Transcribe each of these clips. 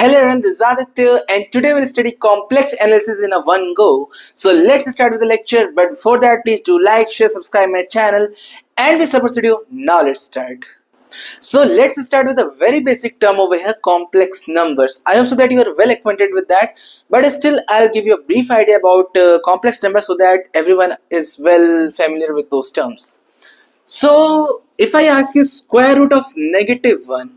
Hello everyone, this is Aditya and today we'll study complex analysis in a one go. So let's start with the lecture, but before that please do like, share, subscribe my channel and be support studio. Now let's start. So let's start with a very basic term over here, complex numbers. I hope so that you are well acquainted with that, but still I'll give you a brief idea about complex numbers so that everyone is well familiar with those terms. So if I ask you square root of -1,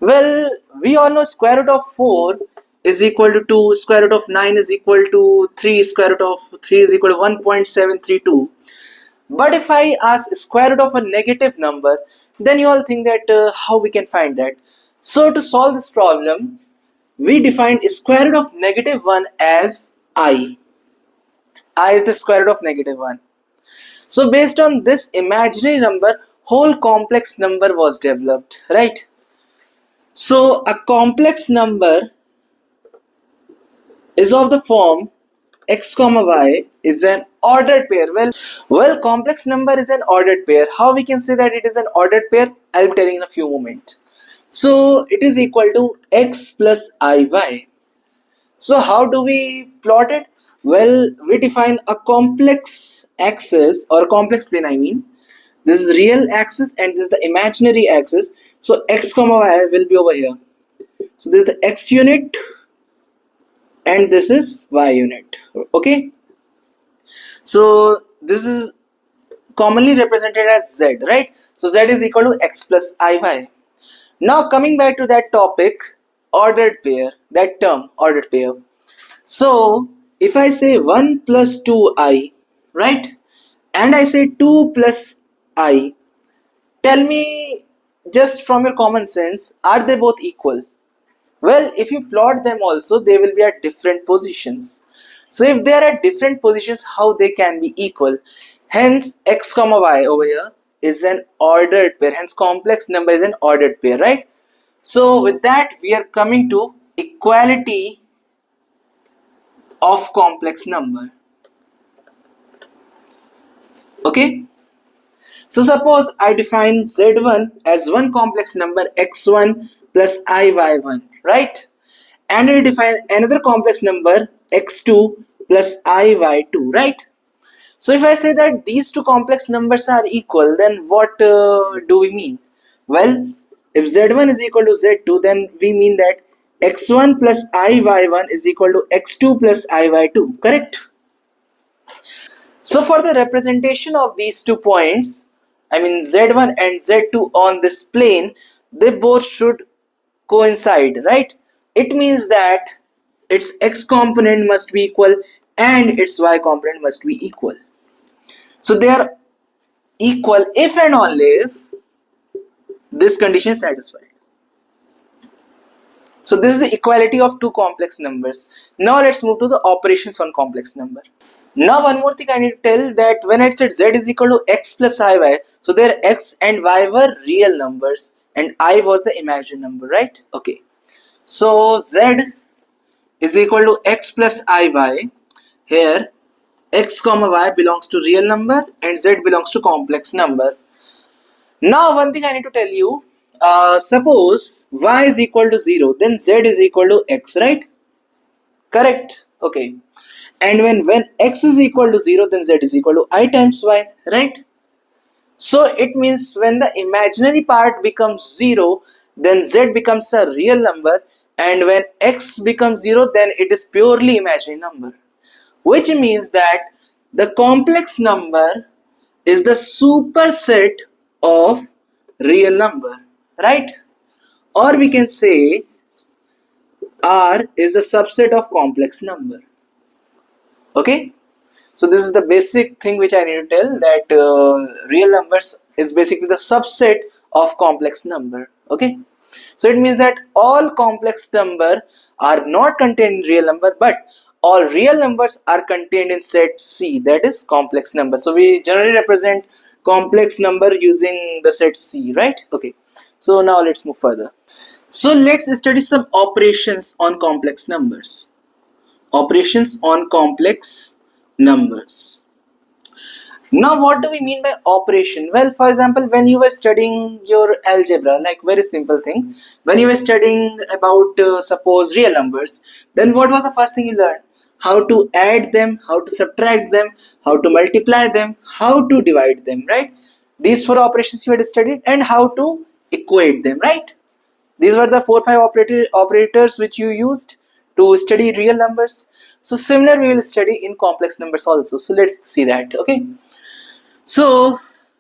well, we all know square root of 4 is equal to 2, square root of 9 is equal to 3, square root of 3 is equal to 1.732. But if I ask square root of a negative number, then you all think that how we can find that. So to solve this problem, we defined square root of -1 as I. I is the square root of -1. So based on this imaginary number, whole complex number was developed, right? So a complex number is of the form x comma y is an ordered pair. Well, complex number is an ordered pair. How we can say that it is an ordered pair? I'll be telling in a few moments. So it is equal to x plus iy. So how do we plot it? Well, we define a complex axis or a complex plane, I mean. This is real axis and this is the imaginary axis. So x comma y will be over here. So this is the x unit and this is y unit. Okay. So this is commonly represented as z, right? So z is equal to x plus iy. Now coming back to that topic, ordered pair, that term ordered pair. So if I say 1 plus 2i, right? And I say 2 plus I, tell me just from your common sense, are they both equal? Well, if you plot them also, they will be at different positions. So if they are at different positions, how they can be equal? Hence x comma y over here is an ordered pair. Hence complex number is an ordered pair, right? So with that we are coming to equality of complex number. Okay. So suppose I define z1 as one complex number x1 plus iy1, right? And I define another complex number x2 plus iy2, right? So if I say that these two complex numbers are equal, then what do we mean? Well, if z1 is equal to z2, then we mean that x1 plus iy1 is equal to x2 plus iy2, correct? So for the representation of these 2 points, I mean z1 and z2 on this plane, they both should coincide, right? It means that its x component must be equal and its y component must be equal. So they are equal if and only if this condition is satisfied. So this is the equality of two complex numbers. Now let's move to the operations on complex number. Now one more thing I need to tell, that when I said z is equal to x plus iy, so there x and y were real numbers and I was the imaginary number, right? Okay. So z is equal to x plus iy. Here x comma y belongs to real number and z belongs to complex number. Now one thing I need to tell you, suppose y is equal to 0, then z is equal to x, right? Correct? Okay. And when x is equal to 0, then z is equal to I times y, right? So it means when the imaginary part becomes 0, then z becomes a real number, and when x becomes 0, then it is purely imaginary number. Which means that the complex number is the superset of real number, right? Or we can say R is the subset of complex number. Okay, so this is the basic thing which I need to tell, that real numbers is basically the subset of complex number. Okay, so it means that all complex number are not contained in real number, but all real numbers are contained in set C, that is complex number. So we generally represent complex number using the set C, right? Okay, so now let's move further. So let's study some operations on complex numbers. Operations on complex numbers. Now, what do we mean by operation? Well, for example, when you were studying your algebra, like very simple thing, when you were studying about suppose real numbers, then what was the first thing you learned? How to add them, how to subtract them, how to multiply them, how to divide them, right? These four operations you had studied, and how to equate them, right? These were the 4 5 operators which you used to study real numbers. So similar we will study in complex numbers also. So let's see that. Okay. So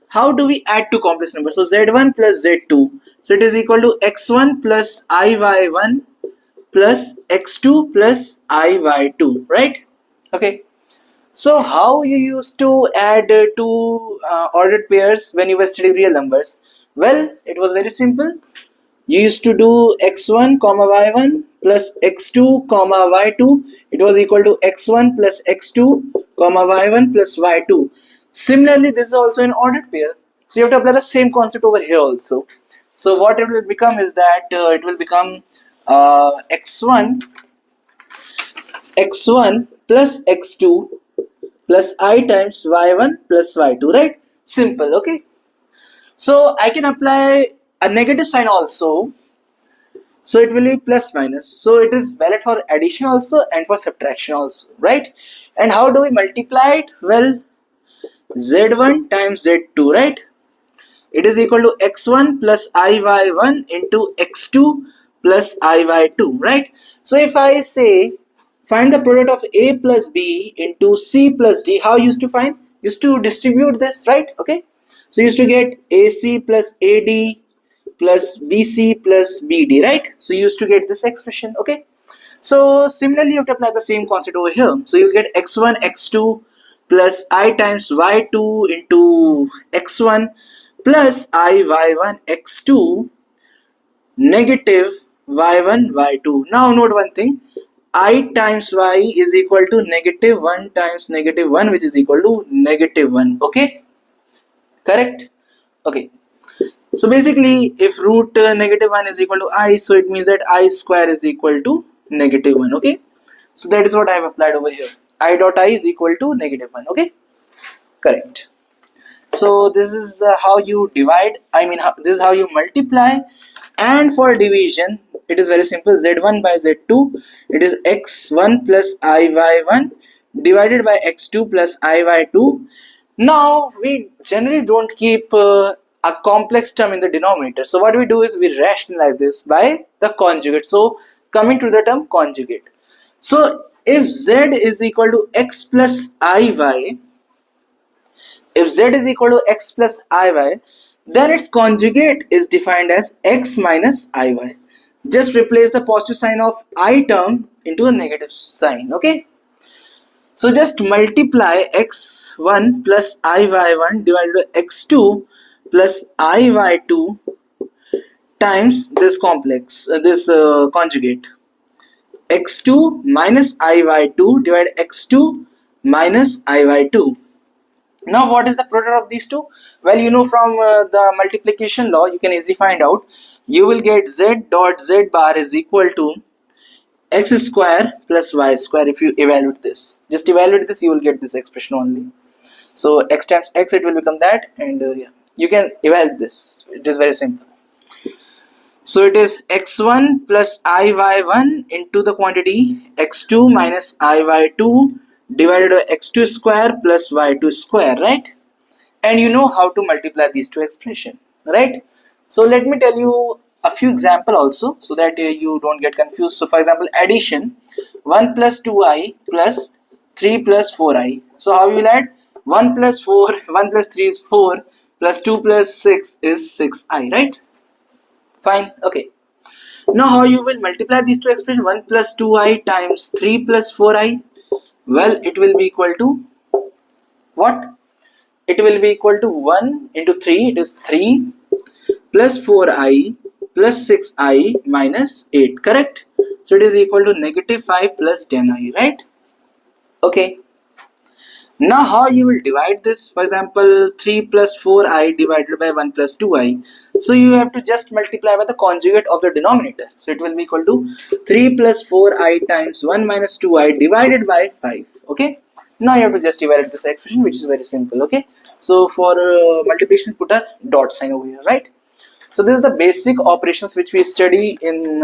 how do we add two complex numbers? So z1 plus z2. So it is equal to x1 plus iy1 plus x2 plus iy2, right? Okay. So how you used to add two ordered pairs when you were studying real numbers? Well, it was very simple. You used to do x1 comma y1 plus x2 comma y2. It was equal to x1 plus x2 comma y1 plus y2. Similarly, this is also an ordered pair, so you have to apply the same concept over here also. So what it will become is that it will become x1 plus x2 plus I times y1 plus y2, right? Simple. Okay, so I can apply a negative sign also, so it will be plus minus. So it is valid for addition also and for subtraction also, right? And how do we multiply it? Well, z1 times z2, right? It is equal to x1 plus iy1 into x2 plus iy2, right? So if I say find the product of a plus b into c plus d, how used to find? Used to distribute this, right? Okay, so used to get ac plus ad plus bc plus bd, right? So you used to get this expression. Okay, so similarly you have to apply the same concept over here. So you get x1 x2 plus I times y2 into x1 plus I y1 x2 negative y1 y2. Now note one thing, I times y is equal to negative 1 times negative 1, which is equal to negative 1. Okay, correct? Okay, so basically if root negative 1 is equal to I, so it means that I square is equal to negative 1. Okay, so that is what I have applied over here. I dot I is equal to negative 1. Okay, correct. So this is how you divide, this is how you multiply. And for division it is very simple, z1 by z2, it is x1 plus iy1 divided by x2 plus iy2. Now we generally don't keep a complex term in the denominator, so what we do is we rationalize this by the conjugate. So coming to the term conjugate, so if z is equal to x plus iy, if z is equal to x plus iy, then its conjugate is defined as x minus iy. Just replace the positive sign of I term into a negative sign. Okay, so just multiply x1 plus iy1 divided by x2 plus iy2 times this complex, this conjugate, x2 minus iy2 divided x2 minus iy2. Now what is the product of these two? Well, you know from the multiplication law, you can easily find out. You will get z dot z bar is equal to x square plus y square. If you evaluate this, just evaluate this, you will get this expression only. So x times x, it will become that, and yeah, you can evaluate this. It is very simple. So it is x1 plus iy1 into the quantity x2 minus iy2 divided by x2 square plus y2 square, right? And you know how to multiply these two expressions, right? So let me tell you a few example also, so that you don't get confused. So for example, addition, 1 plus 2i plus 3 plus 4i. So how you will add? 1 plus 4, 1 plus 3 is 4, plus 2 plus 6 is 6i, right? Fine. Okay, now how you will multiply these two expressions? 1 plus 2i times 3 plus 4i. Well, it will be equal to what? It will be equal to 1 into 3, it is 3 plus 4i plus 6i minus 8, correct? So it is equal to negative 5 plus 10i, right? Okay, now how you will divide this? For example, 3 plus 4i divided by 1 plus 2i. So you have to just multiply by the conjugate of the denominator. So it will be equal to 3 plus 4i times 1 minus 2i divided by 5. Okay, now you have to just evaluate this expression, which is very simple. Okay, So for multiplication, put a dot sign over here, right? So this is the basic operations which we study in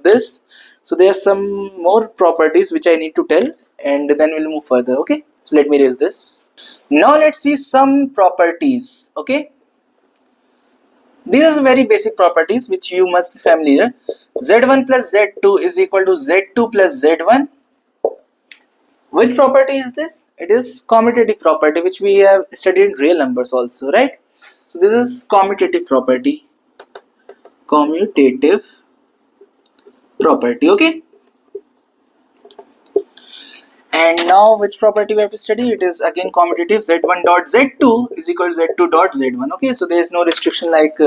this. So there are some more properties which I need to tell, and then we'll move further. Okay, so let me erase this. Now let's see some properties. Okay, these are very basic properties which you must be familiar. Z1 plus Z2 is equal to Z2 plus Z1. Which property is this? It is commutative property which we have studied in real numbers also, right? So this is commutative property. Commutative property, okay? And now which property we have to study? It is again commutative. Z1 dot Z2 is equal to Z2 dot Z1. Okay, so there is no restriction like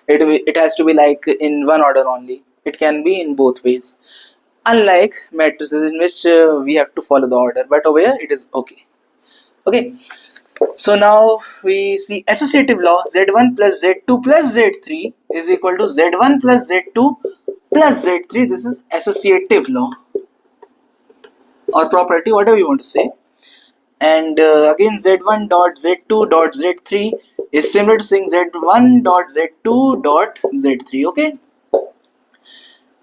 it has to be like in one order only. It can be in both ways. Unlike matrices in which we have to follow the order, but over here it is okay. Okay, so now we see associative law. Z1 plus Z2 plus Z3 is equal to Z1 plus Z2 plus Z3. This is associative law or property, whatever you want to say. And again Z1 dot Z2 dot Z3 is similar to saying Z1 dot Z2 dot Z3. Okay,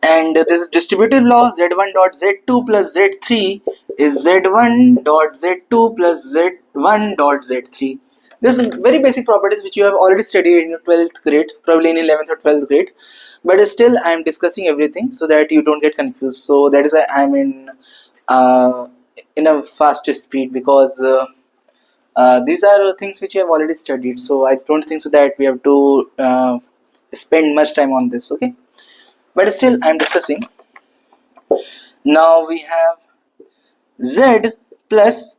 and this is distributive law. Z1 dot Z2 plus Z3 is Z1 dot Z2 plus Z1 dot Z3. This is very basic properties which you have already studied in your 12th grade, probably in 11th or 12th grade, but still I am discussing everything so that you don't get confused. So that is why I am in a faster speed, because these are things which you have already studied, so I don't think so that we have to spend much time on this. Okay, but still I am discussing. Now we have Z plus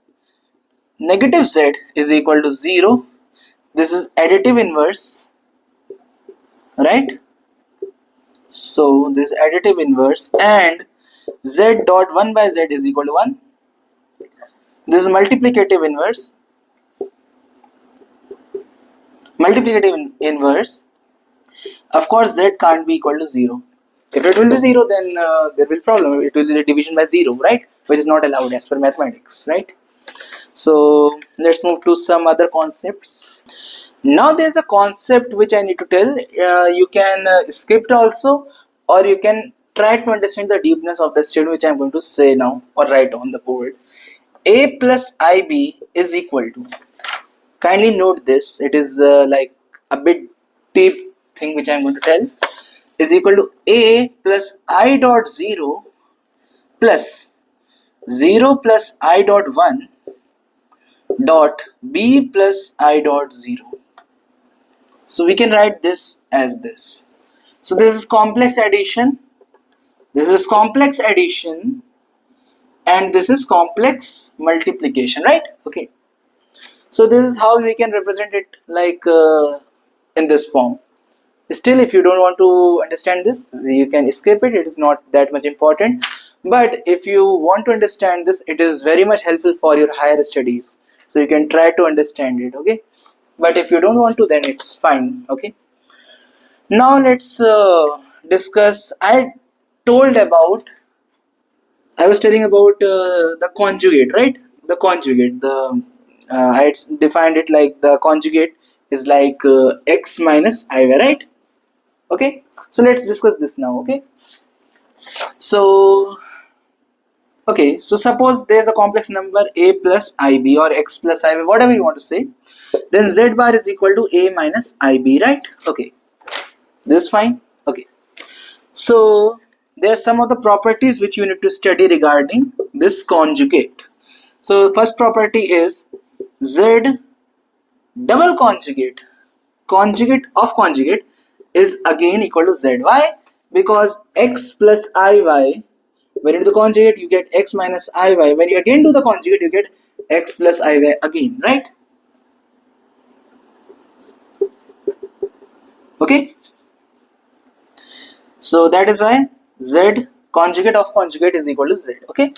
negative Z is equal to 0. This is additive inverse, right? So this is additive inverse, and Z dot 1 by Z is equal to 1. This is multiplicative inverse. Multiplicative inverse. Of course, Z can't be equal to 0. If it will be 0, then there will be problem. It will be division by 0, right? Which is not allowed as per mathematics, right? So let's move to some other concepts. Now there's a concept which I need to tell. You can skip it also, or you can try to understand the deepness of the statement which I'm going to say now or write on the board. A plus IB is equal to. Kindly note this. It is like a bit deep thing which I'm going to tell. Is equal to A plus I dot 0 plus 0 plus I dot 1 dot B plus I dot 0. So we can write this as this. So this is complex addition. This is complex addition. And this is complex multiplication, right? Okay. So this is how we can represent it, like in this form. Still, if you don't want to understand this, you can skip it. It is not that much important. But if you want to understand this, it is very much helpful for your higher studies. So you can try to understand it, okay? But if you don't want to, then it's fine, okay? Now let's discuss. I was telling about the conjugate, right? The conjugate. I defined it like the conjugate is like x minus iy, right? Okay. So let's discuss this now. Okay. So suppose there's a complex number a plus ib or x plus ib, whatever you want to say. Then z bar is equal to a minus ib, right? Okay. This is fine. Okay. So there are some of the properties which you need to study regarding this conjugate. So the first property is z double conjugate. Conjugate of conjugate is again equal to z. Why? Because x plus iy, when you do the conjugate you get x minus iy. When you again do the conjugate you get x plus iy again, right? Okay. So that is why z conjugate of conjugate is equal to z. Okay.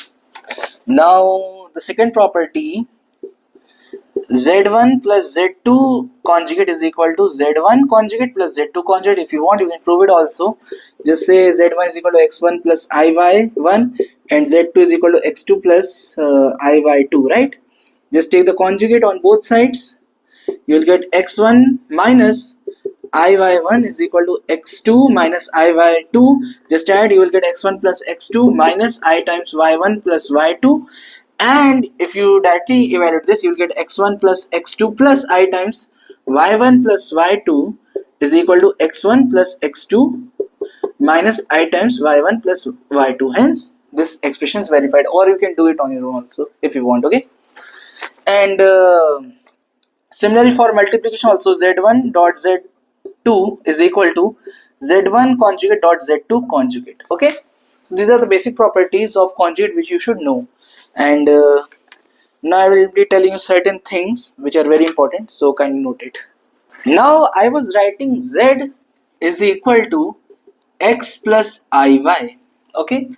Now the second property, z1 plus z2 conjugate is equal to z1 conjugate plus z2 conjugate. If you want, you can prove it also. Just say z1 is equal to x1 plus iy1 and z2 is equal to x2 plus iy2, right? Just take the conjugate on both sides you will get x1 minus iy1 is equal to x2 minus iy2. Just add, you will get x1 plus x2 minus I times y1 plus y2. And if you directly evaluate this, you will get x1 plus x2 plus I times y1 plus y2 is equal to x1 plus x2 minus I times y1 plus y2. Hence, this expression is verified, or you can do it on your own also if you want. Okay. And similarly for multiplication also, z1 dot z2 is equal to z1 conjugate dot z2 conjugate. Okay. So these are the basic properties of conjugate which you should know. And now I will be telling you certain things which are very important. So kindly note it. Now I was writing z is equal to x plus iy. Okay.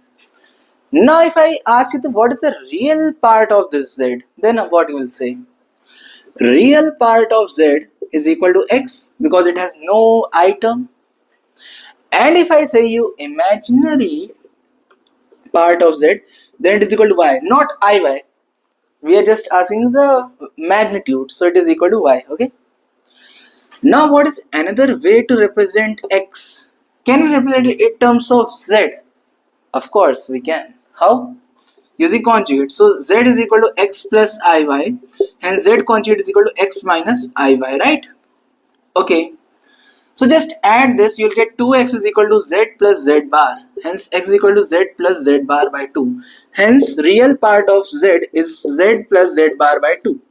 Now if I ask you what is the real part of this z, then what you will say? Real part of z is equal to x because it has no I term. And if I say you imaginary part of z, then it is equal to y, not iy. We are just asking the magnitude, so it is equal to y. Okay. Now what is another way to represent x? Can we represent it in terms of z? Of course we can. How? Using conjugate. So z is equal to x plus iy, and z conjugate is equal to x minus iy, right? Okay. So just add this, you'll get 2x is equal to z plus z bar. Hence x is equal to z plus z bar by 2. Hence real part of z is z plus z bar by 2.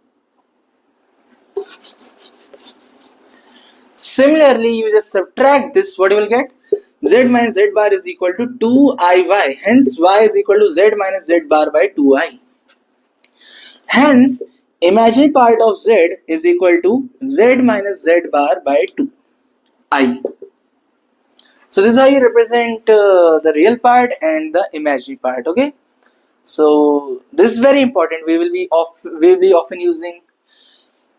Similarly, you just subtract this, what you will get? Z minus z bar is equal to 2iy. Hence y is equal to z minus z bar by 2i. Hence imaginary part of z is equal to z minus z bar by 2i. So this is how you represent the real part and the imaginary part. Okay. So this is very important. We'll be often using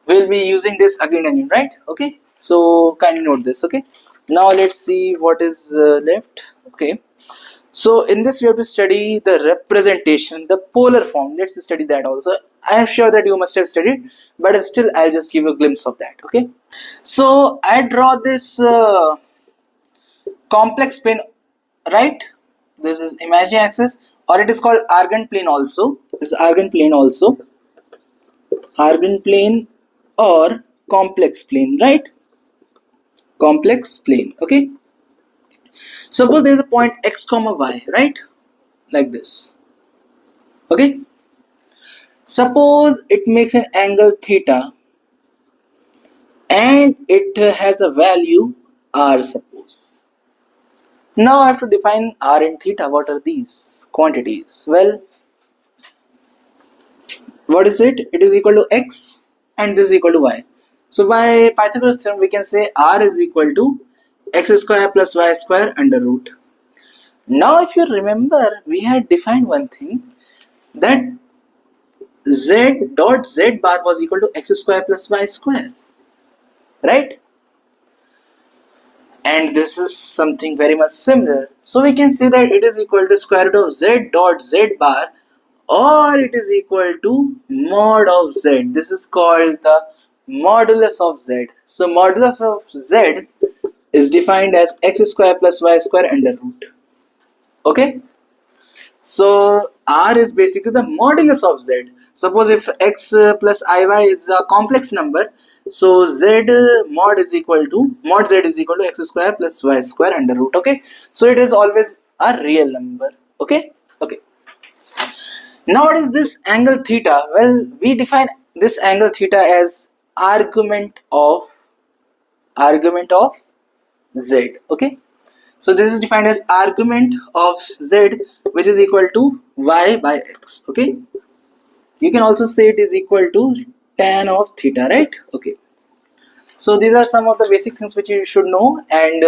this again and again, right? Okay. So kindly note this. Okay. Now let's see what is left. Okay. So in this we have to study the representation, the polar form. Let's study that also. I am sure that you must have studied, but still I'll just give you a glimpse of that. Okay. So I draw this complex plane, right? This is imaginary axis, or it is called Argand plane also. This is Argand plane also. Argand plane or complex plane, right? Complex plane. Okay. Suppose there is a point x comma y, right? Like this. Okay. Suppose it makes an angle theta and it has a value r, suppose. Now I have to define r and theta. What are these quantities? Well, what is it? It is equal to x and this is equal to y. So by Pythagoras theorem we can say r is equal to x square plus y square under root. Now if you remember, we had defined one thing, that z dot z bar was equal to x square plus y square, right? And this is something very much similar. So we can say that it is equal to square root of z dot z bar, or it is equal to mod of z. This is called the modulus of z. So modulus of z is defined as x square plus y square under root. Okay. So r is basically the modulus of z. Suppose if x plus iy is a complex number, so z mod z is equal to x square plus y square under root. Okay. So it is always a real number. Okay. Okay. Now what is this angle theta? Well, we define this angle theta as argument of z. Okay. So this is defined as argument of z, which is equal to y by x. Okay. You can also say it is equal to tan of theta, right? Okay. So these are some of the basic things which you should know, and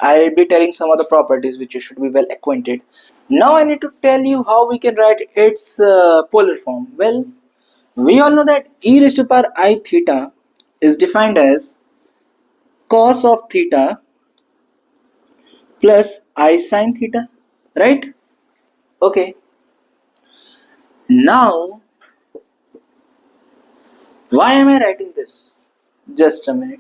I'll be telling some of the properties which you should be well acquainted. Now I need to tell you how we can write its polar form. Well, we all know that e raised to power I theta is defined as cos of theta plus I sin theta, right? Okay. Now, why am I writing this? Just a minute.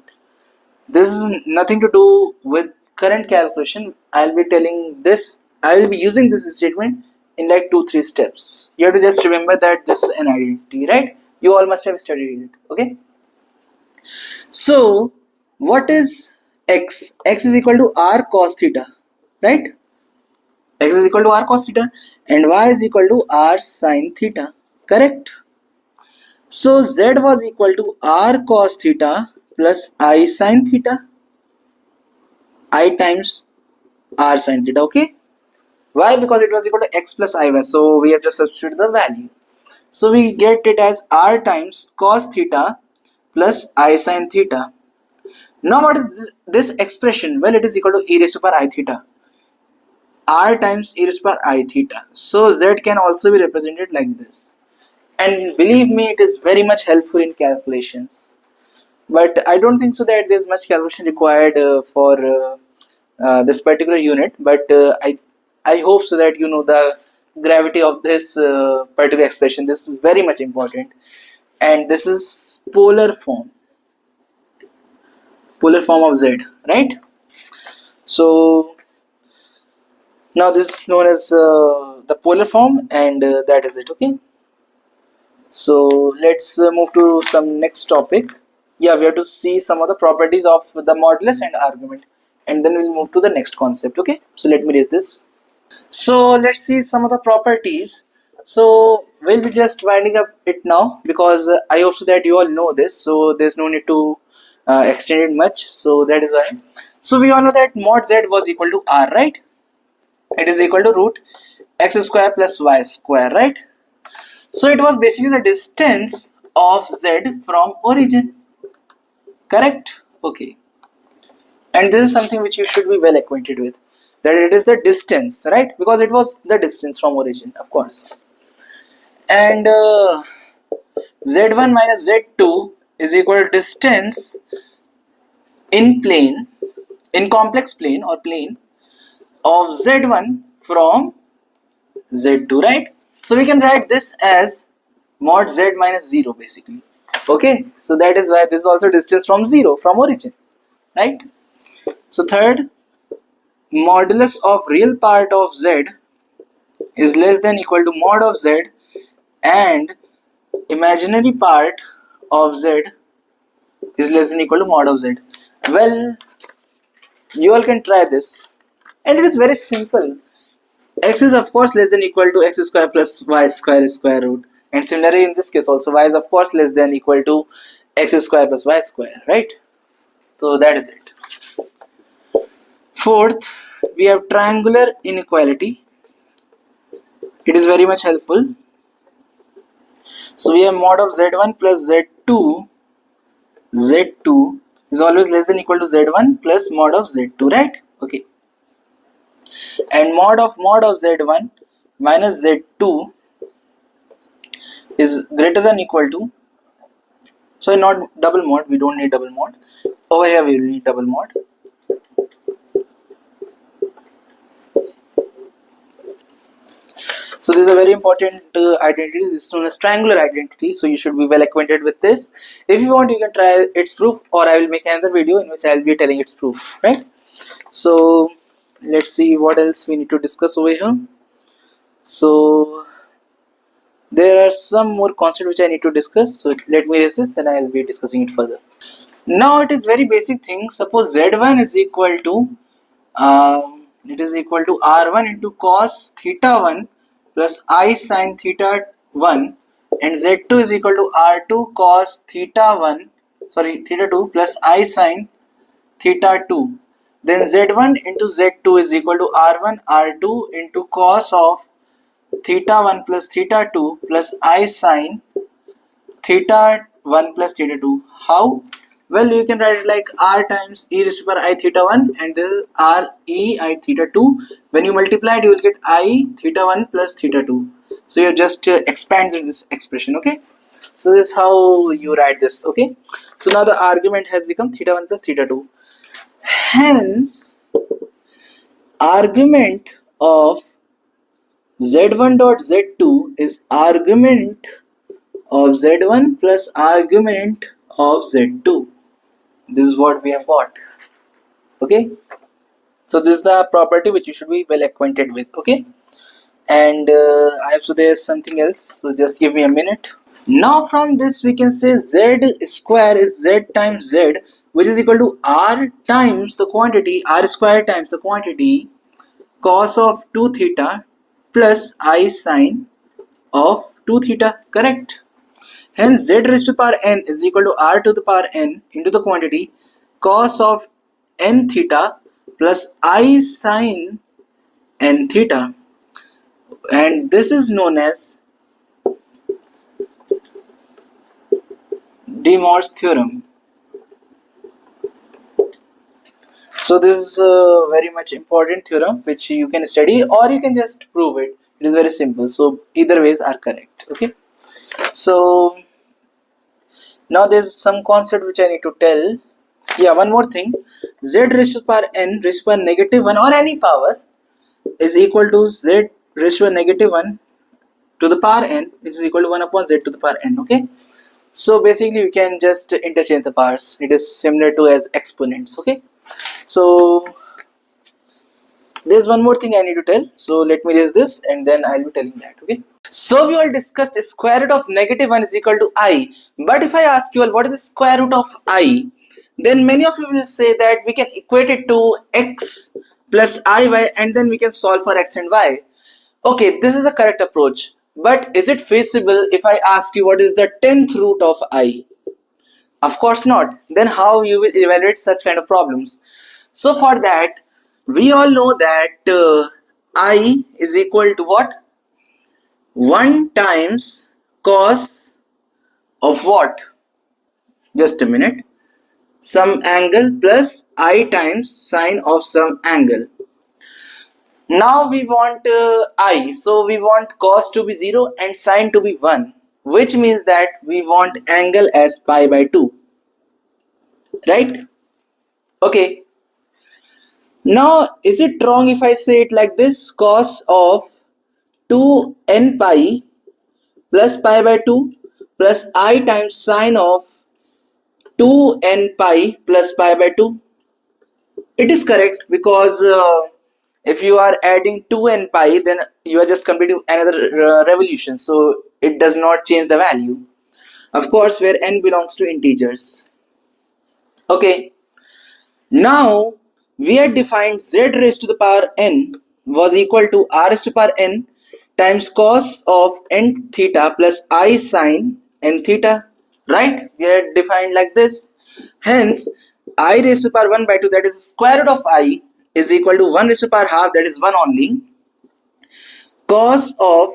This is nothing to do with current calculation. I'll be telling this, I will be using this statement in like 2-3 steps. You have to just remember that this is an identity, right? You all must have studied it, okay? So, what is x? X is equal to r cos theta, right? X is equal to r cos theta and y is equal to r sin theta, correct? So, z was equal to r cos theta plus I sin theta, I times r sin theta, okay? Why? Because it was equal to x plus I y, so we have just substituted the value. So we get it as r times cos theta plus I sin theta. Now what is this expression? Well, it is equal to e raised to power I theta. R times e raised to power I theta. So z can also be represented like this. And believe me, it is very much helpful in calculations. But I don't think so that there's much calculation required for this particular unit. But I hope so that you know the gravity of this particular expression. This is very much important, and this is polar form of z, right? So now this is known as the polar form, and that is it. Okay. So let's move to some next topic. Yeah, we have to see some of the properties of the modulus and argument, and then we'll move to the next concept. Okay, so let me raise this. So let's see some of the properties. So we'll be just winding up it now because I hope so that you all know this. So there's no need to extend it much. So that is why. So we all know that mod z was equal to r, right? It is equal to root x square plus y square, right? So it was basically the distance of z from origin, correct? Okay. And this is something which you should be well acquainted with, that it is the distance, right? Because it was the distance from origin, of course. And z1 minus z2 is equal to distance in plane, in complex plane or plane of z1 from z2, right? So we can write this as mod z minus 0 basically. Okay, so that is why this is also distance from 0, from origin, right? So third, modulus of real part of z is less than equal to mod of z and imaginary part of z is less than equal to mod of z. Well, you all can try this, and it is very simple. X is of course less than equal to x square plus y square square root, and similarly in this case also y is of course less than equal to x square plus y square, right? So that is it. Fourth, we have triangular inequality. It is very much helpful. So we have mod of z1 plus z2. Z2 is always less than equal to z1 plus mod of z2, right? Okay. And mod of z1 minus z2 is greater than equal to, so not double mod, we don't need double mod. Over here we will need double mod. So this is a very important identity. This is known as triangular identity. So you should be well acquainted with this. If you want, you can try its proof, or I will make another video in which I will be telling its proof, right? So let's see what else we need to discuss over here. So there are some more concepts which I need to discuss. So let me raise this, then I will be discussing it further. Now it is very basic thing. Suppose z1 is equal to r1 into cos theta 1 plus I sin theta 1, and z2 is equal to r2 cos theta 2 plus I sin theta 2. Then z1 into z2 is equal to r1 r2 into cos of theta 1 plus theta 2 plus I sin theta 1 plus theta 2. How? Well, you can write it like r times e raised to power I theta 1, and this is r e I theta 2. When you multiply it, you will get I theta 1 plus theta 2. So you just expanded this expression, okay? So this is how you write this, okay? So now the argument has become theta 1 plus theta 2. Hence, argument of z1 dot z2 is argument of z1 plus argument of z2. This is what we have got. Okay, so this is the property which you should be well acquainted with. Okay, and so there's something else, so just give me a minute. Now from this we can say z square is z times z, which is equal to r times the quantity, r square times the quantity cos of 2 theta plus I sine of 2 theta, correct? Hence z raised to the power n is equal to r to the power n into the quantity cos of n theta plus I sine n theta, and this is known as De Mor's theorem. So this is a very much important theorem which you can study or you can just prove it. It is very simple. So either ways are correct. Okay. So now there's some concept which I need to tell. Yeah, one more thing. Z raised to the power n raised to the power negative 1 or any power is equal to z raised to a negative 1 to the power n, which is equal to 1 upon z to the power n. Okay. So basically you can just interchange the powers. It is similar to as exponents. Okay. So there's one more thing I need to tell. So let me raise this and then I'll be telling that. Okay. So we all discussed square root of negative 1 is equal to I. But if I ask you all what is the square root of I, then many of you will say that we can equate it to x plus iy and then we can solve for x and y. Okay, this is a correct approach. But is it feasible if I ask you what is the 10th root of I? Of course not. Then how you will evaluate such kind of problems? So for that, we all know that I is equal to what? 1 times cos of what? Just a minute. Some angle plus I times sine of some angle. Now we want I. So we want cos to be 0 and sine to be 1. Which means that we want angle as pi by 2. Right? Okay. Now is it wrong if I say it like this? Cos of 2n pi plus pi by 2 plus I times sine of 2n pi plus pi by 2. It is correct because if you are adding 2n pi, then you are just completing another revolution, so it does not change the value. Of course, where n belongs to integers. Okay. Now we had defined z raised to the power n was equal to r raised to the power n times cos of n theta plus I sine n theta. Right? We had defined like this. Hence, I raised to the power 1 by 2, that is square root of I, is equal to 1 raised to the power half, that is 1 only. Cos of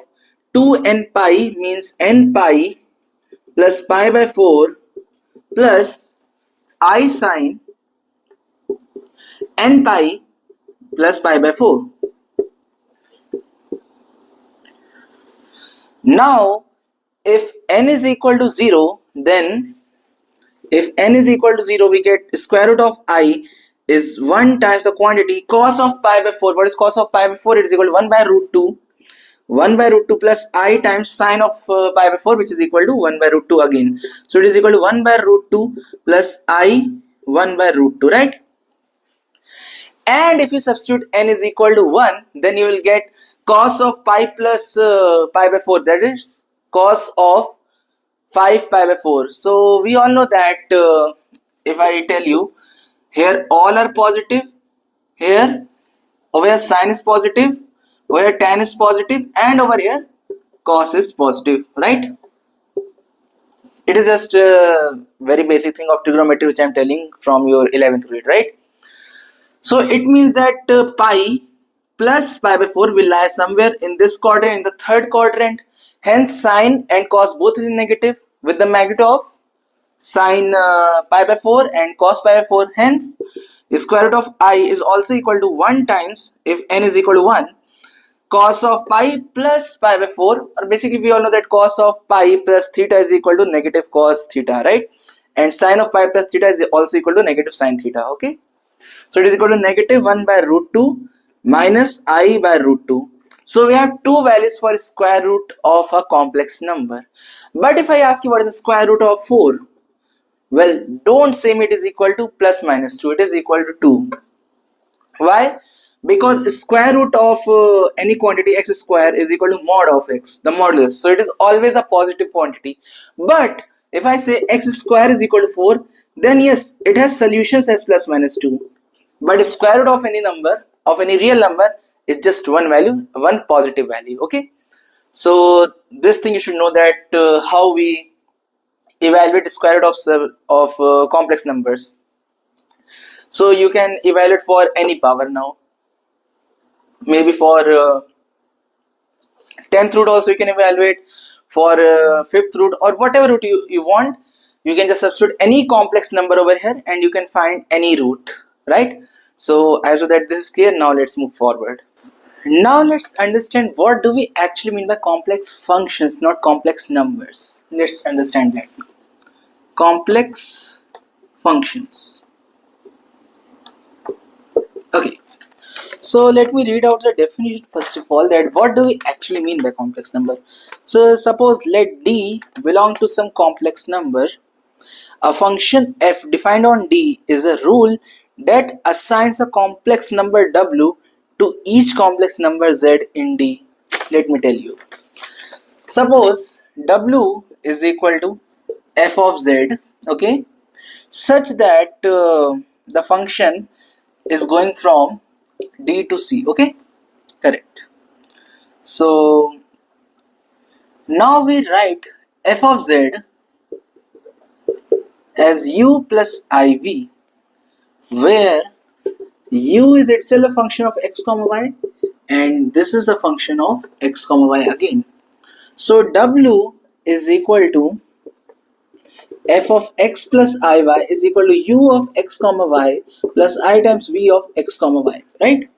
2n pi means n pi plus pi by 4 plus I sine n pi plus pi by 4. Now, if n is equal to 0, then if n is equal to 0, we get square root of I is 1 times the quantity cos of pi by 4. What is cos of pi by 4? It is equal to 1 by root 2. 1 by root 2 plus I times sine of pi by 4, which is equal to 1 by root 2 again. So it is equal to 1 by root 2 plus I 1 by root 2, right? And if you substitute n is equal to 1, then you will get cos of pi plus pi by 4, that is cos of 5 pi by 4. So we all know that if I tell you here all are positive, here over here sine is positive, over here tan is positive, and over here cos is positive, right? It is just a very basic thing of trigonometry which I am telling from your 11th grade, right? So it means that pi plus pi by 4 will lie somewhere in this quadrant, in the third quadrant. Hence sine and cos both will be negative with the magnitude of sine pi by 4 and cos pi by 4. Hence square root of I is also equal to 1 times, if n is equal to 1, cos of pi plus pi by 4, or basically we all know that cos of pi plus theta is equal to negative cos theta, right? And sine of pi plus theta is also equal to negative sine theta. Okay. So it is equal to negative 1 by root 2 minus I by root 2. So we have two values for square root of a complex number. But if I ask you what is the square root of 4, Well, don't say it is equal to plus minus 2, it is equal to 2. Why? Because square root of any quantity x square is equal to mod of x, the modulus. So it is always a positive quantity. But if I say x square is equal to 4, then yes, it has solutions as plus minus 2. But square root of any number, of any real number, is just one value, one positive value. Okay. So this thing you should know, that how we evaluate square root of complex numbers. So you can evaluate for any power now. Maybe for 10th root also you can evaluate, for 5th root or whatever root you want. You can just substitute any complex number over here and you can find any root, right? So I hope that this is clear. Now let's move forward. Now let's understand what do we actually mean by complex functions, not complex numbers. Let's understand that. Complex functions. Okay. So let me read out the definition first of all, that what do we actually mean by complex number. So suppose let D belong to some complex number. A function f defined on D is a rule that assigns a complex number w to each complex number z in D. Let me tell you. Suppose w is equal to f of z, okay, such that the function is going from D to C, okay, correct. So now we write f of z as u plus iv, where u is itself a function of x comma y and this is a function of x comma y again. So w is equal to f of x plus iy is equal to u of x comma y plus I times v of x comma y, right?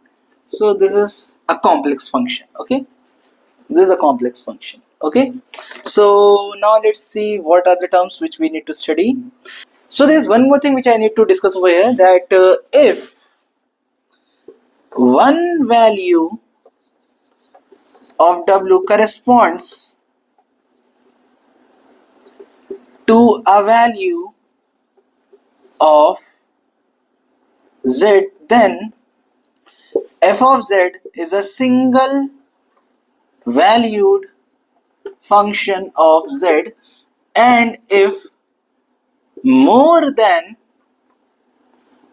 So this is a complex function, okay? This is a complex function, okay? So now let's see what are the terms which we need to study. So there's one more thing which I need to discuss over here, that if one value of w corresponds to a value of z, then f of z is a single valued function of z, and if more than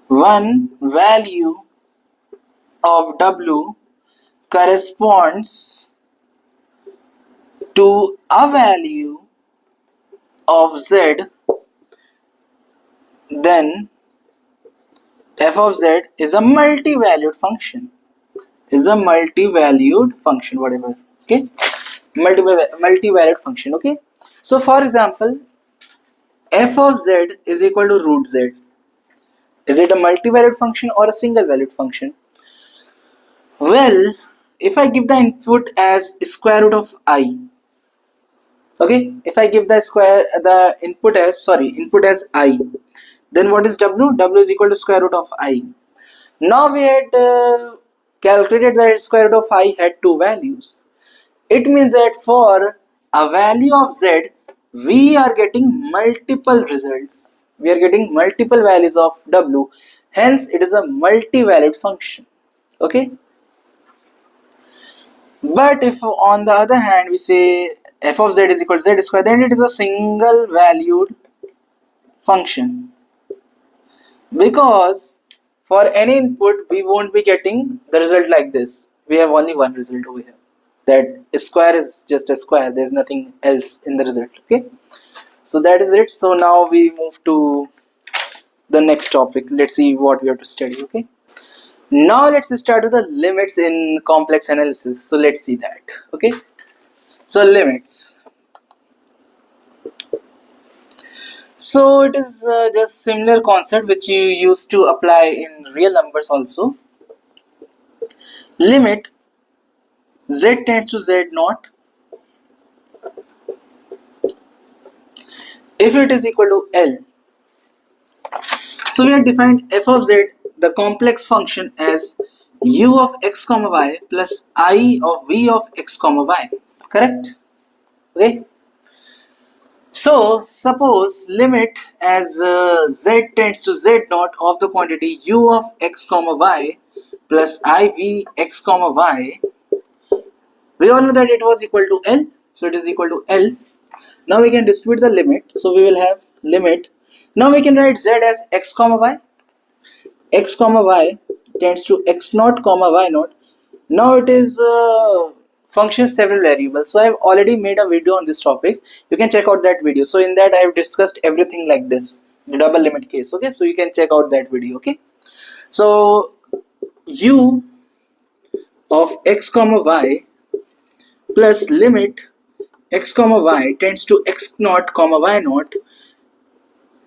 one value of w corresponds to a value of z, then f of z is a multi-valued function. Whatever, okay, multi-valued function, okay. So for example, f of z is equal to root z. Is it a multi-valued function or a single valued function? Well, if I give the input as square root of I, okay, if I give the input as I, then what is w? W is equal to square root of I. Now we had calculated that square root of I had two values. It means that for a value of z, we are getting multiple results. We are getting multiple values of w. Hence, it is a multi-valued function. Okay. But if on the other hand we say f of z is equal to z square, then it is a single valued function. Because for any input we won't be getting the result like this. We have only one result over here. That square is just a square. There is nothing else in the result. Okay. So that is it. So now we move to the next topic. Let's see what we have to study. Okay. Now let's start with the limits in complex analysis. So let's see that. Okay. So limits. So it is just similar concept which you used to apply in real numbers also. Limit z tends to z naught if it is equal to L. So we have defined f of z, the complex function, as u of x comma y plus I of v of x comma y. Correct? Okay. So suppose limit as z tends to z naught of the quantity u of x comma y plus iv x comma y. We all know that it was equal to L, so it is equal to L. Now we can distribute the limit, so we will have limit. Now we can write z as x comma y. X comma y tends to x naught comma y naught. Now it is function several variables. So I have already made a video on this topic. You can check out that video. So in that I have discussed everything like this, the double limit case. Okay, so you can check out that video. Okay, so u of x comma y plus limit x comma y tends to x naught comma y naught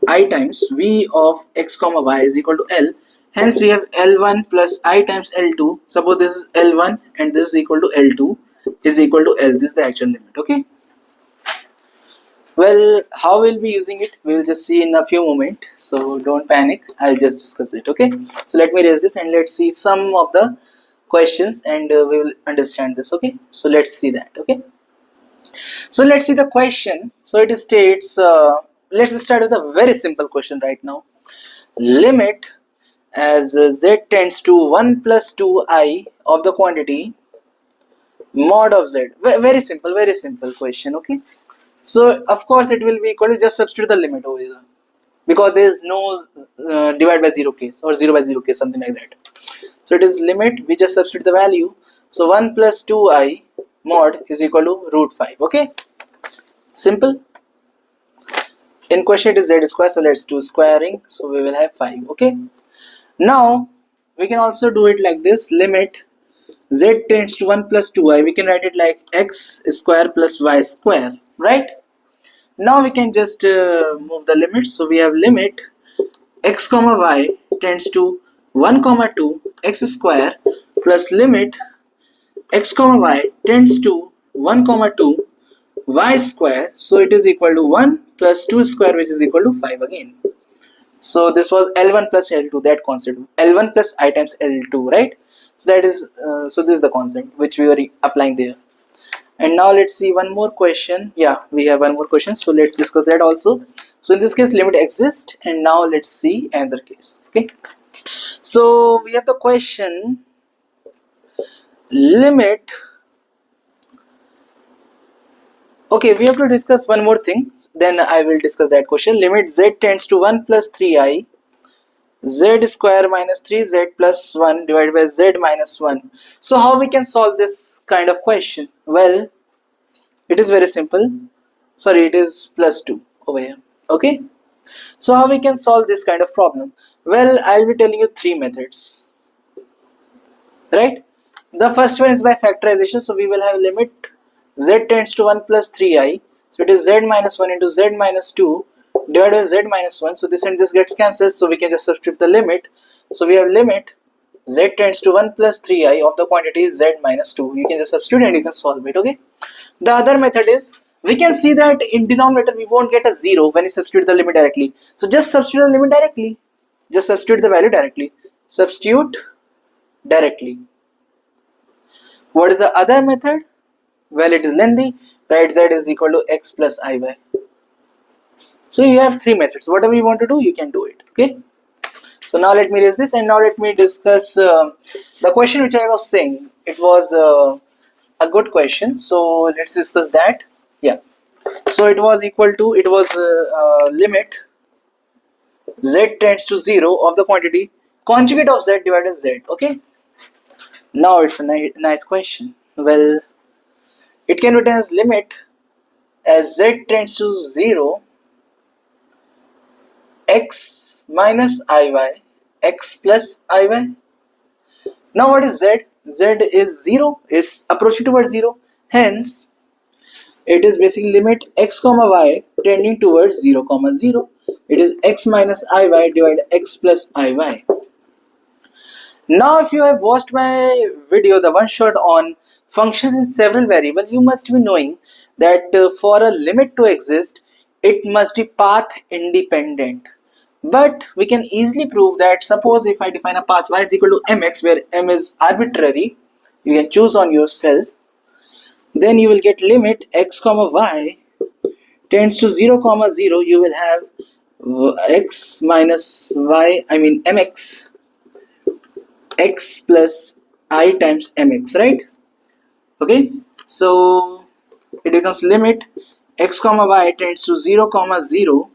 I times v of x comma y is equal to L. Hence we have L1 plus I times L2. Suppose this is L1 and this is equal to L2 is equal to L. This is the actual limit. Okay. Well, how we'll be using it, we will just see in a few moments. So don't panic. I'll just discuss it. Okay. So let me raise this and let's see some of the questions and we will understand this. Okay. So let's see that. Okay. So let's see the question. So it states, let's start with a very simple question right now. Limit as z tends to 1 plus 2i of the quantity mod of z. Very simple question. Okay. So of course it will be equal to, just substitute the limit over here because there is no divide by 0 case or 0 by 0 case, something like that. So it is limit, we just substitute the value. So 1 plus 2i mod is equal to root 5. Okay, simple. In question it is z square, so let's do squaring. So we will have 5. Okay, now we can also do it like this. Limit z tends to 1 plus 2i, we can write it like x square plus y square, right? Now we can just move the limits. So we have limit x comma y tends to 1 comma 2 x square plus limit x comma y tends to 1 comma 2 y square. So it is equal to 1 plus 2 square, which is equal to 5 again. So this was L1 plus L2, that concept, L1 plus I times L2, right? So that is so this is the concept which we were applying there. And now let's see one more question. Yeah, we have one more question, so let's discuss that also. So in this case limit exists, and now let's see another case. Okay, so we have the question limit. Okay, we have to discuss one more thing, then I will discuss that question. Limit z tends to 1 plus 3i z square minus 3z plus 1 divided by z minus 1. So how we can solve this kind of question? Well, it is very simple. Sorry, it is plus 2 over here. Okay, so how we can solve this kind of problem? Well, I'll be telling you 3 methods, right? The first one is by factorization. So we will have limit z tends to 1 plus 3i, so it is z minus 1 into z minus 2 divided by z minus 1. So this and this gets cancelled, so we can just substitute the limit. So we have limit z tends to 1 plus 3i of the quantity z minus 2. You can just substitute and you can solve it. Okay, the other method is, we can see that in denominator we won't get a 0 when you substitute the limit directly. So just substitute the limit directly, just substitute the value directly, substitute directly. What is the other method? Well, it is lengthy. Write z is equal to x plus iy. So you have 3 methods. Whatever you want to do, you can do it. Okay, so now let me raise this, and now let me discuss the question which I was saying. It was a good question, so let's discuss that. Yeah, so it was equal to, it was limit z tends to 0 of the quantity conjugate of z divided by z. Okay, now it's a nice question. Well, it can be written as limit as z tends to 0 x minus iy x plus iy. Now what is z? Z is 0, is approaching towards 0. Hence it is basically limit x comma y tending towards 0 comma 0. It is x minus iy divided x plus iy. Now if you have watched my video, the one shot on functions in several variables, you must be knowing that for a limit to exist, it must be path independent. But we can easily prove that, suppose if I define a path y is equal to mx, where m is arbitrary, you can choose on yourself, then you will get limit x comma y tends to 0 comma 0, you will have x minus y, I mean mx, x plus I times mx, right? Okay, so it becomes limit x comma y tends to 0 comma 0,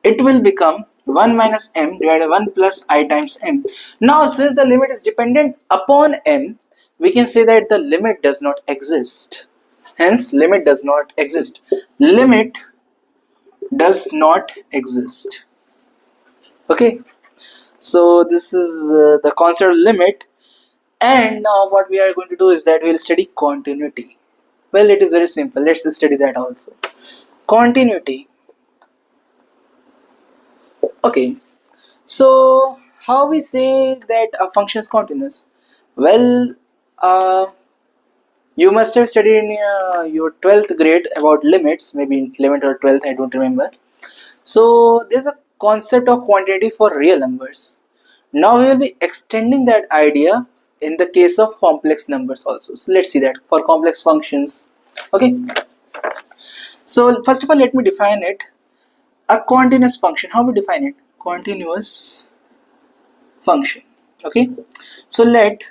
it will become 1 minus m divided by 1 plus I times m. Now since the limit is dependent upon m, we can say that the limit does not exist. Hence limit does not exist. Limit does not exist. Okay, so this is the concept of limit. And now what we are going to do is that we will study continuity. Well, it is very simple. Let's study that also. Continuity. Okay, so how we say that a function is continuous? Well, you must have studied in your 12th grade about limits, maybe in 11th or 12th, I don't remember. So there's a concept of quantity for real numbers. Now we will be extending that idea in the case of complex numbers also. So let's see that for complex functions. Okay. So first of all, let me define it. A continuous function. How we define it? Continuous function. Okay. So let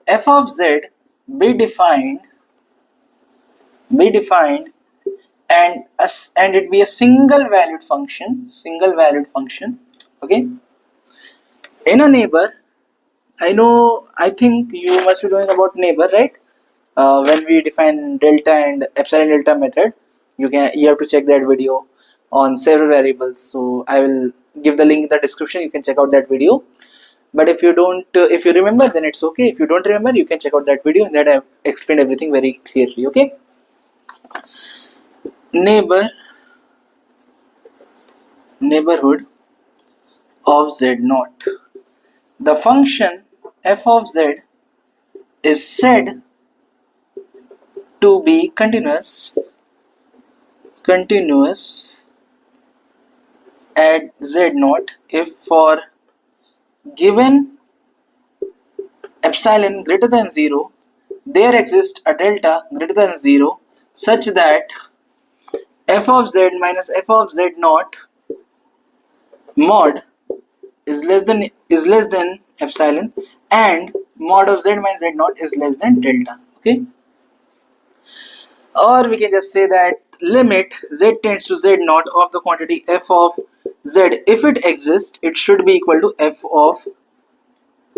f of z be defined and it be a single valued function. Okay. In a neighbor, I think you must be knowing about neighbor, right? When we define delta and epsilon delta method, you have to check that video on several variables. So I will give the link in the description. You can check out that video. But if you don't, if you remember, then it's okay. If you don't remember, you can check out that video. In that I've explained everything very clearly. Okay. Neighborhood of z naught. The function f of z is said to be continuous at z naught if for given epsilon greater than 0 there exists a delta greater than 0 such that f of z minus f of z naught mod is less than epsilon and mod of z minus z naught is less than delta. Okay, or we can just say that limit z tends to z naught of the quantity f of z, if it exists, it should be equal to f of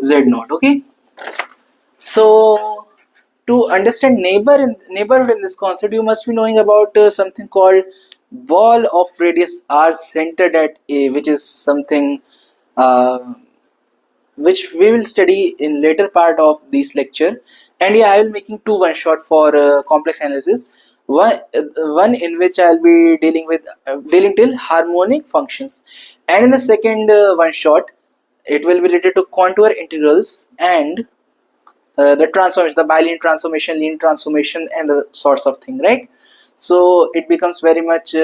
z naught. Okay, so to understand neighborhood in this concept, you must be knowing about something called ball of radius r centered at a, which is something which we will study in later part of this lecture. And yeah, I will making two one shot for complex analysis. One in which I will be dealing till harmonic functions, and in the second one shot it will be related to contour integrals and the transformation, the bilinear transformation, linear transformation, and the sorts of thing, right? So it becomes very much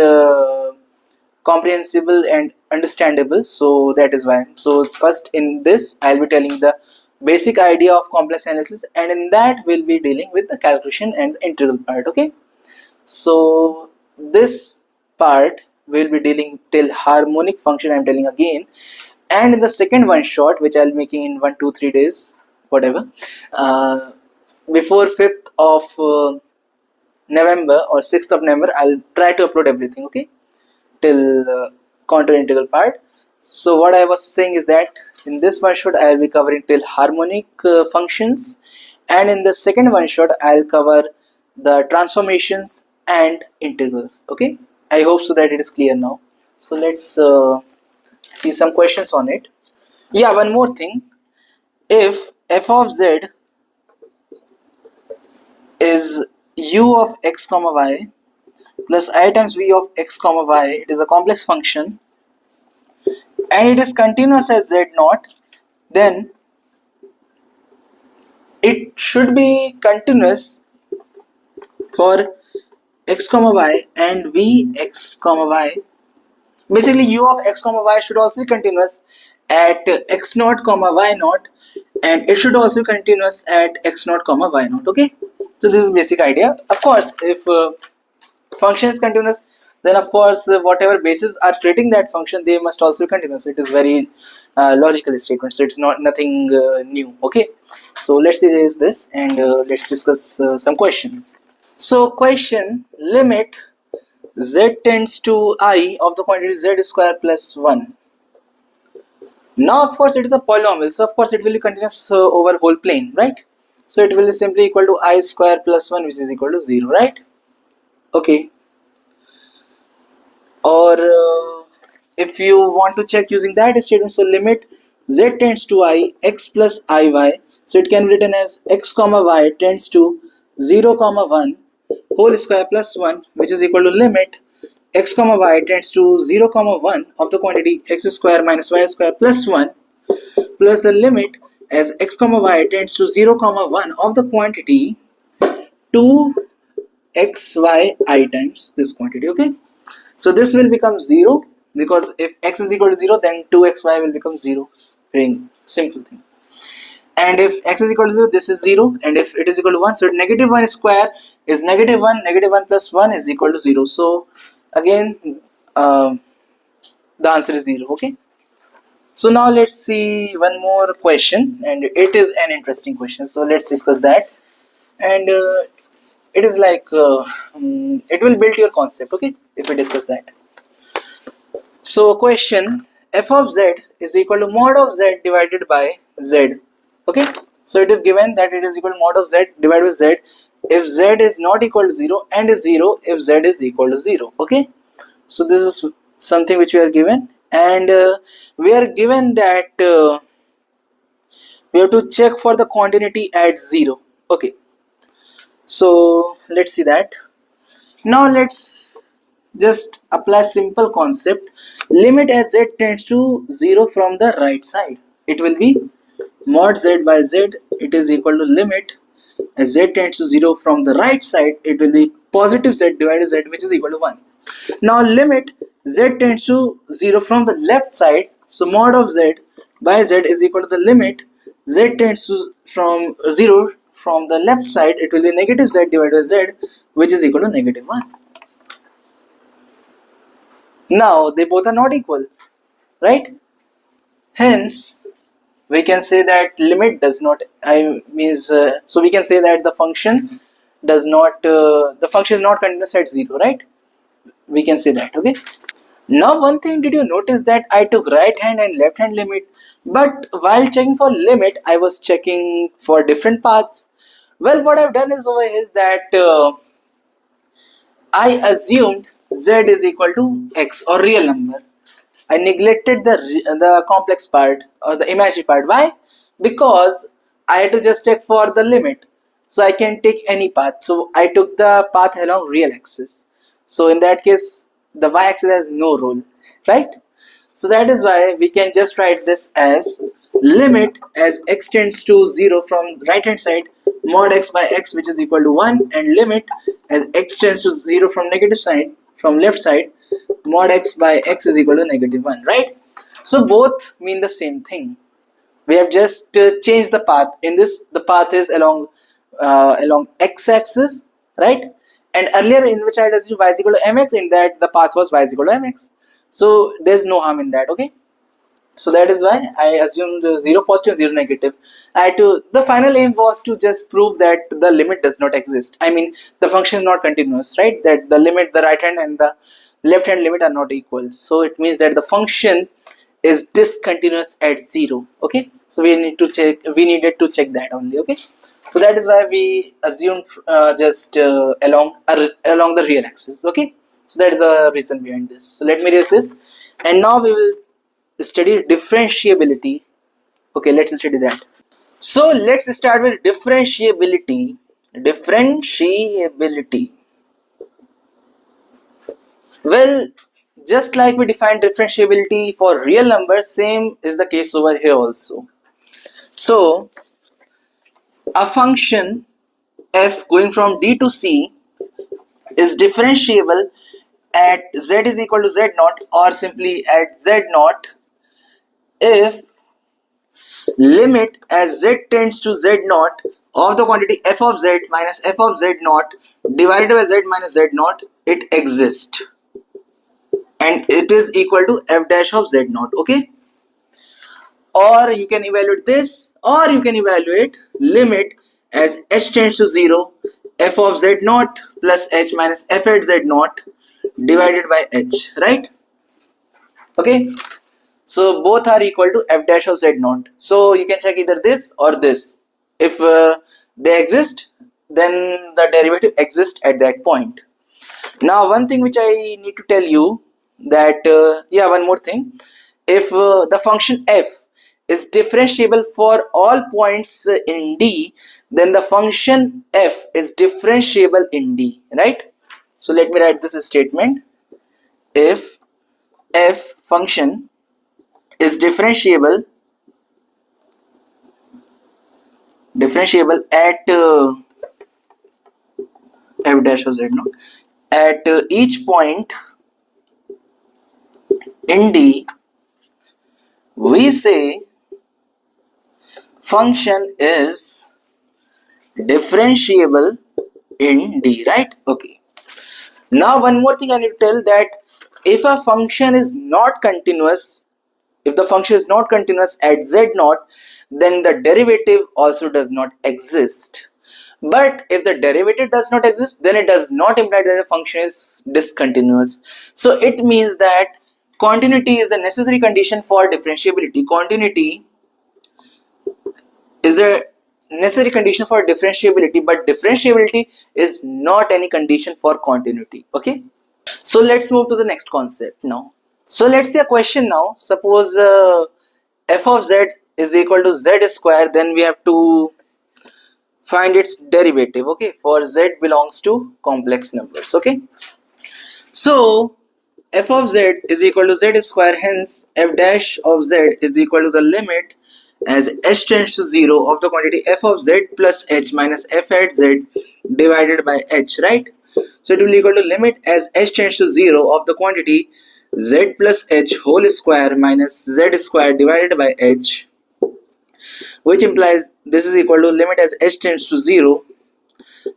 comprehensible and understandable. So that is why. So first in this, I'll be telling the basic idea of complex analysis, and in that we'll be dealing with the calculation and the integral part. Okay. So this part we'll be dealing till harmonic function. I'm telling again, and in the second one shot, which I'll be making in 1-2-3 days, whatever, before 5th of November or 6th of November, I'll try to upload everything. Okay, till contour integral part. So what I was saying is that in this one shot I will be covering till harmonic functions, and in the second one shot I'll cover the transformations and integrals. Okay, I hope so that it is clear now. So let's see some questions on it. Yeah, one more thing. If f of z is u of x comma y plus I times v of x comma y, it is a complex function and it is continuous as z naught, then it should be continuous for x comma y and v x comma y. Basically u of x comma y should also be continuous at x naught comma y naught, and it should also be continuous at x naught comma y naught. Okay, so this is basic idea. Of course, if function is continuous, then of course whatever bases are treating that function, they must also be continuous. It is very logical statement, so it's not nothing new. Okay, so let's erase this and let's discuss some questions. So question, limit z tends to I of the quantity z square plus 1. Now of course it is a polynomial, so of course it will be continuous over whole plane, right? So it will be simply equal to I square plus 1, which is equal to 0, right? Okay. Or if you want to check using that statement, so limit z tends to I x plus iy, so it can be written as x comma y tends to 0 comma 1 whole square plus 1, which is equal to limit x comma y tends to 0 comma 1 of the quantity x square minus y square plus 1 plus the limit as x comma y tends to 0 comma 1 of the quantity 2 x y I times this quantity. Okay, so this will become 0 because if x is equal to 0, then 2xy will become 0. Very simple thing. And if x is equal to 0, this is 0, and if it is equal to 1, so negative 1 square is negative 1, negative 1 plus 1 is equal to 0. So again the answer is 0. Okay, so now let's see one more question, and it is an interesting question, so let's discuss that. And it is like it will build your concept, okay, if we discuss that. So question, f of z is equal to mod of z divided by z. Okay, so it is given that it is equal to mod of z divided by z if z is not equal to 0 and is 0 if z is equal to 0. Okay, so this is something which we are given, and we are given that we have to check for the continuity at 0. Okay, so let's see that. Now let's just apply simple concept. Limit as z tends to 0 from the right side, it will be mod z by z, it is equal to limit as z tends to 0 from the right side, it will be positive z divided z, which is equal to 1. Now limit z tends to 0 from the left side, so mod of z by z is equal to the limit z tends to from 0 from the left side, it will be negative z divided by z, which is equal to negative 1. Now they both are not equal, right? Hence we can say that limit does not, so we can say that the function does not, the function is not continuous at 0, right? We can say that. Okay, now one thing, did you notice that I took right hand and left hand limit, but while checking for limit I was checking for different paths? Well, what I've done is over here is that I assumed z is equal to x or real number. I neglected the complex part or the imaginary part. Why? Because I had to just check for the limit. So I can take any path. So I took the path along real axis. So in that case, the y-axis has no role, right? So that is why we can just write this as limit as x tends to 0 from right hand side mod x by x, which is equal to 1, and limit as x tends to 0 from negative side from left side mod x by x is equal to negative 1, right? So both mean the same thing. We have just changed the path. In this, the path is along x-axis, right? And earlier in which I had assumed y is equal to mx, in that the path was y is equal to mx. So there's no harm in that. Okay, so that is why I assumed 0 positive, 0 negative. The final aim was to just prove that the limit does not exist. I mean, the function is not continuous, right? That the limit, the right hand and the left hand limit are not equal. So it means that the function is discontinuous at 0. Okay, so we needed to check that only. Okay, so that is why we assumed just along the real axis. Okay, so that is the reason behind this. So let me erase this, and now we will study differentiability. Okay, let's study that. So let's start with differentiability. Well, just like we defined differentiability for real numbers, same is the case over here also. So a function f going from d to c is differentiable at z is equal to z naught, or simply at z naught, if limit as z tends to z naught of the quantity f of z minus f of z naught divided by z minus z naught, it exists. and it is equal to f dash of z naught. Okay, or you can evaluate this, or you can evaluate limit as h tends to 0 f of z naught plus h minus f at z naught divided by h, right? Okay, so both are equal to f dash of z naught. So you can check either this or this. If they exist, then the derivative exists at that point. Now one thing which I need to tell you, that yeah, one more thing. If the function f is differentiable for all points in D, then the function f is differentiable in D, right? So let me write this statement. If f function is differentiable at f dash of z naught at each point in D, we say function is differentiable in D, right? Okay. Now one more thing I need to tell, that if a function is not continuous, if the function is not continuous at z naught, then the derivative also does not exist. But if the derivative does not exist, then it does not imply that the function is discontinuous. So it means that continuity is the necessary condition for differentiability. Continuity is the necessary condition for differentiability, but differentiability is not any condition for continuity. Okay, so let's move to the next concept now. So let's see a question now. Suppose f of z is equal to z square, then we have to find its derivative. Okay, for z belongs to complex numbers. Okay, so f of z is equal to z square, hence f dash of z is equal to the limit as h tends to 0 of the quantity f of z plus h minus f at z divided by h, right? So it will equal to limit as h tends to 0 of the quantity z plus h whole square minus z square divided by h, which implies this is equal to limit as h tends to 0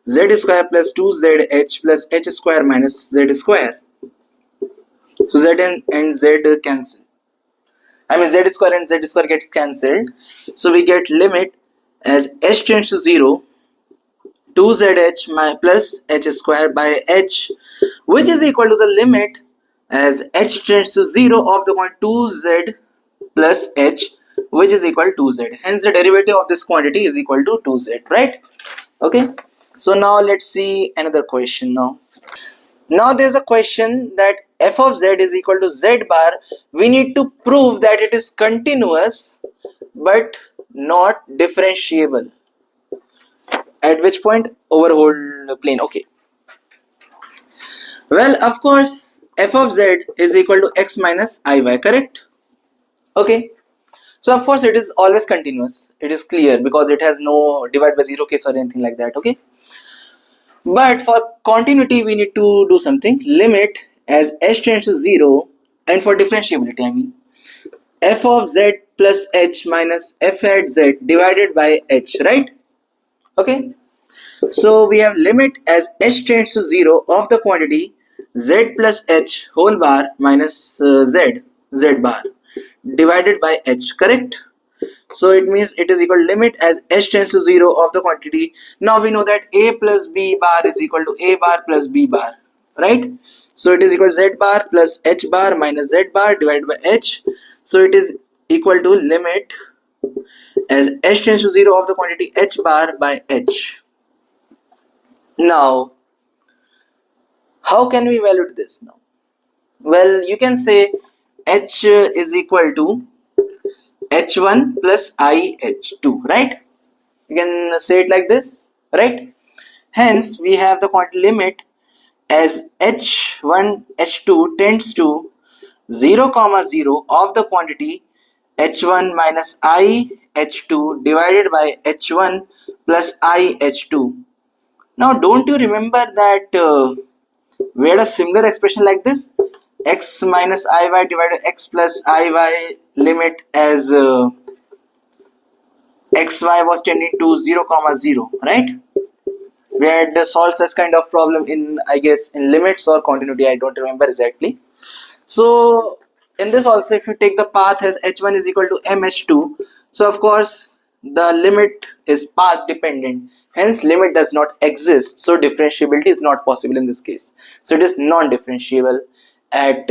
z square plus 2zh plus h square minus z square. So z and z cancel. I mean z square and z square gets cancelled. So we get limit as h tends to 0 2zh plus h square by h, which is equal to the limit as h tends to 0 of the quantity 2z plus h, which is equal to 2z. Hence the derivative of this quantity is equal to 2z, right? Okay, so now let's see another question now. Now there's a question that f of z is equal to z bar. We need to prove that it is continuous but not differentiable. At which point? Over whole plane. Okay. Well, of course, f of z is equal to x minus iy, correct? Okay. So of course it is always continuous. It is clear because it has no divide by 0 case or anything like that. Okay. But for continuity we need to do something. Limit as h tends to 0, and for differentiability I mean f of z plus h minus f at z divided by h, right? Okay. So we have limit as h tends to 0 of the quantity z plus h whole bar minus z bar divided by h, correct? So it means it is equal to limit as h tends to 0 of the quantity. Now we know that a plus b bar is equal to a bar plus b bar, right? So it is equal to z bar plus h bar minus z bar divided by h. So it is equal to limit as h tends to 0 of the quantity h bar by h. Now, how can we evaluate this now? Well, you can say h is equal to h1 plus ih2, right? You can say it like this, right? Hence, we have the quantity limit as h1 h2 tends to 0 comma 0 of the quantity h1 minus I h2 divided by h1 plus I h2. Now don't you remember that we had a similar expression like this, x minus iy divided by x plus iy, limit as xy was tending to 0 comma 0, right? We had solved such kind of problem in, I guess, in limits or continuity, I don't remember exactly. So in this also, if you take the path as h1 is equal to mh2, so of course the limit is path dependent, hence limit does not exist, so differentiability is not possible in this case. So it is non-differentiable at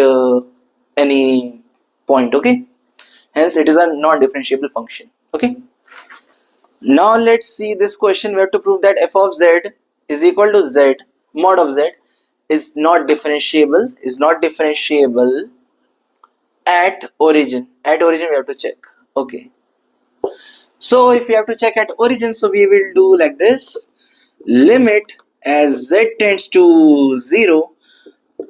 any point, okay? Hence it is a non-differentiable function, okay? Now let's see this question. We have to prove that f of z is equal to z mod of z is not differentiable, at origin. At origin we have to check. Okay. So if we have to check at origin, so we will do like this. Limit as z tends to 0,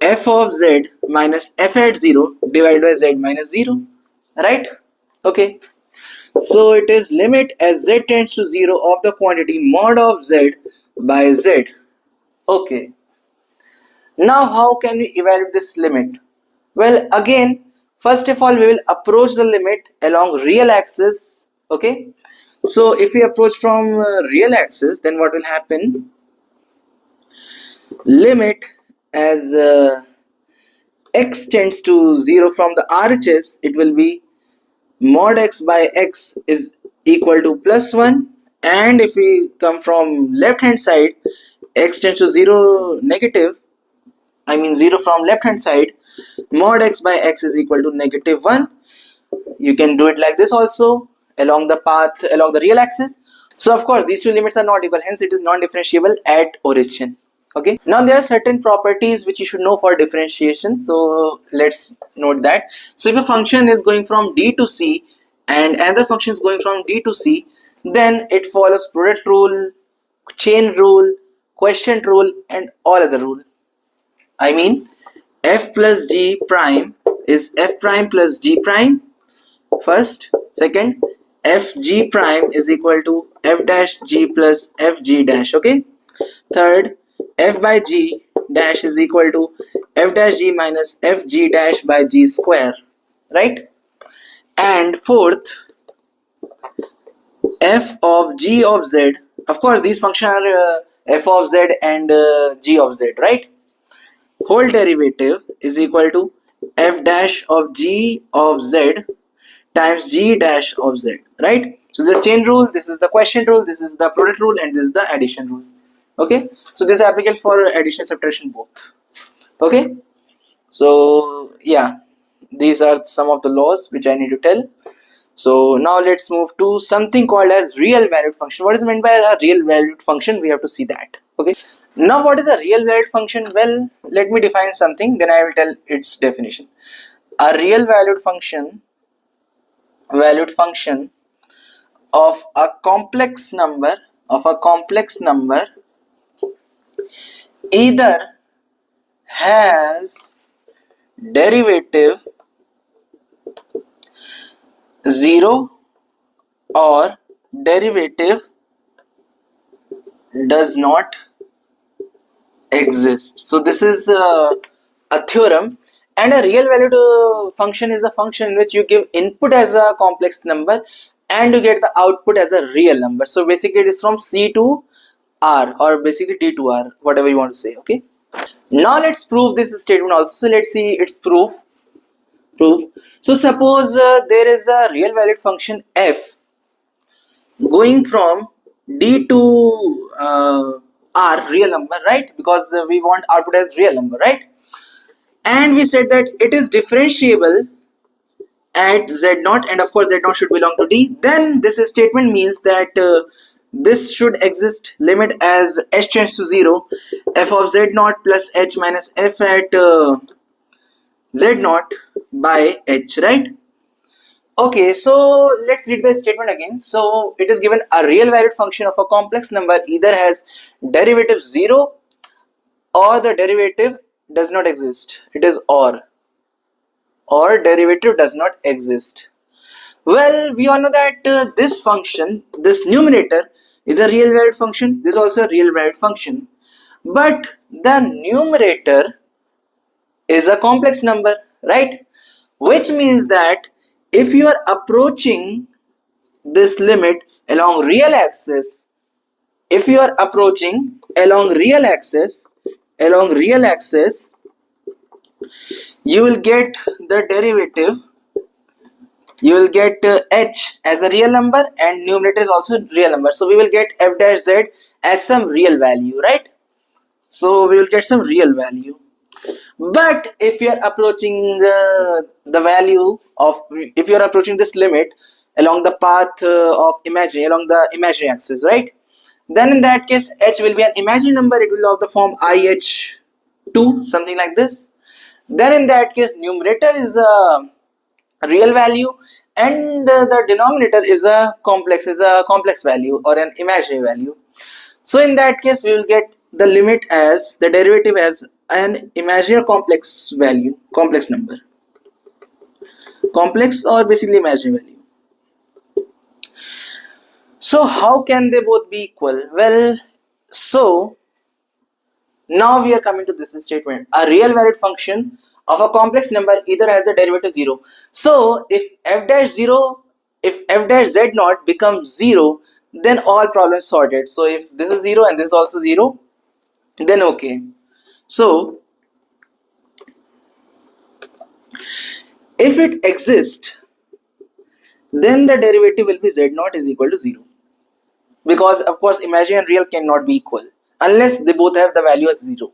f of z minus f at 0 divided by z minus 0. Right? Okay. So it is limit as z tends to 0 of the quantity mod of z by z. Okay. Now how can we evaluate this limit? Well, again, first of all we will approach the limit along real axis. Okay. So if we approach from real axis, then what will happen? Limit as x tends to 0 from the RHS, it will be mod x by x is equal to plus 1, and if we come from left hand side, x tends to 0 negative, I mean 0 from left hand side, mod x by x is equal to negative 1. You can do it like this also along the path along the real axis. So of course these two limits are not equal, hence it is non-differentiable at origin. Okay, now there are certain properties which you should know for differentiation, so let's note that. So if a function is going from d to c and another function is going from d to c, then it follows product rule, chain rule, quotient rule, and all other rule. I mean f plus g prime is f prime plus g prime first. Second, f g prime is equal to f dash g plus f g dash. Okay. Third, f by g dash is equal to f dash g minus f g dash by g square, right? And fourth, f of g of z, of course these functions are f of z and g of z, right? Whole derivative is equal to f dash of g of z times g dash of z, right? So this chain rule, this is the quotient rule, this is the product rule, and this is the addition rule. Okay, so this is applicable for addition, subtraction both. Okay, so yeah, these are some of the laws which I need to tell. So now let's move to something called as real valued function. What is meant by a real valued function? We have to see that. Okay, now what is a real valued function? Well, let me define something, then I will tell its definition. A real valued function of a complex number either has derivative 0 or derivative does not exist. So this is a theorem, and a real valued function is a function in which you give input as a complex number and you get the output as a real number. So basically it is from C to R, or basically D to R, whatever you want to say. Okay, now let's prove this statement also. So let's see its proof. So suppose there is a real valued function f going from D to R, real number, right? Because we want output as real number, right? And we said that it is differentiable at z0, and of course z0 should belong to D. Then this statement means that this should exist limit as h tends to 0, f of z0 plus h minus f at z0 by h, right? Okay, so let's read the statement again. So it is given a real valued function of a complex number either has derivative 0 or the derivative does not exist. It is or derivative does not exist. Well, we all know that this function, this numerator, is a real valued function. This is also a real valued function, but the numerator is a complex number, right? Which means that if you are approaching this limit along real axis, if you are approaching along real axis, you will get the derivative, you will get h as a real number and numerator is also real number. So we will get f dash z as some real value, right? So we will get some real value. But if you are approaching the value of, if you are approaching this limit along the path of imaginary, along the imaginary axis, right? Then in that case, h will be an imaginary number. It will have the form ih2, something like this. Then in that case, numerator is a real value and the denominator is a complex value or an imaginary value. So in that case, we will get the limit as the derivative as an imaginary complex value, complex number, complex or basically imaginary value. So how can they both be equal? Well, so now we are coming to this statement. A real valued function of a complex number either has the derivative 0. So if f dash 0, if f dash z naught becomes 0, then all problems sorted. So if this is 0 and this is also 0, then okay. So if it exists, then the derivative will be z naught is equal to 0. Because of course imaginary and real cannot be equal unless they both have the value as 0.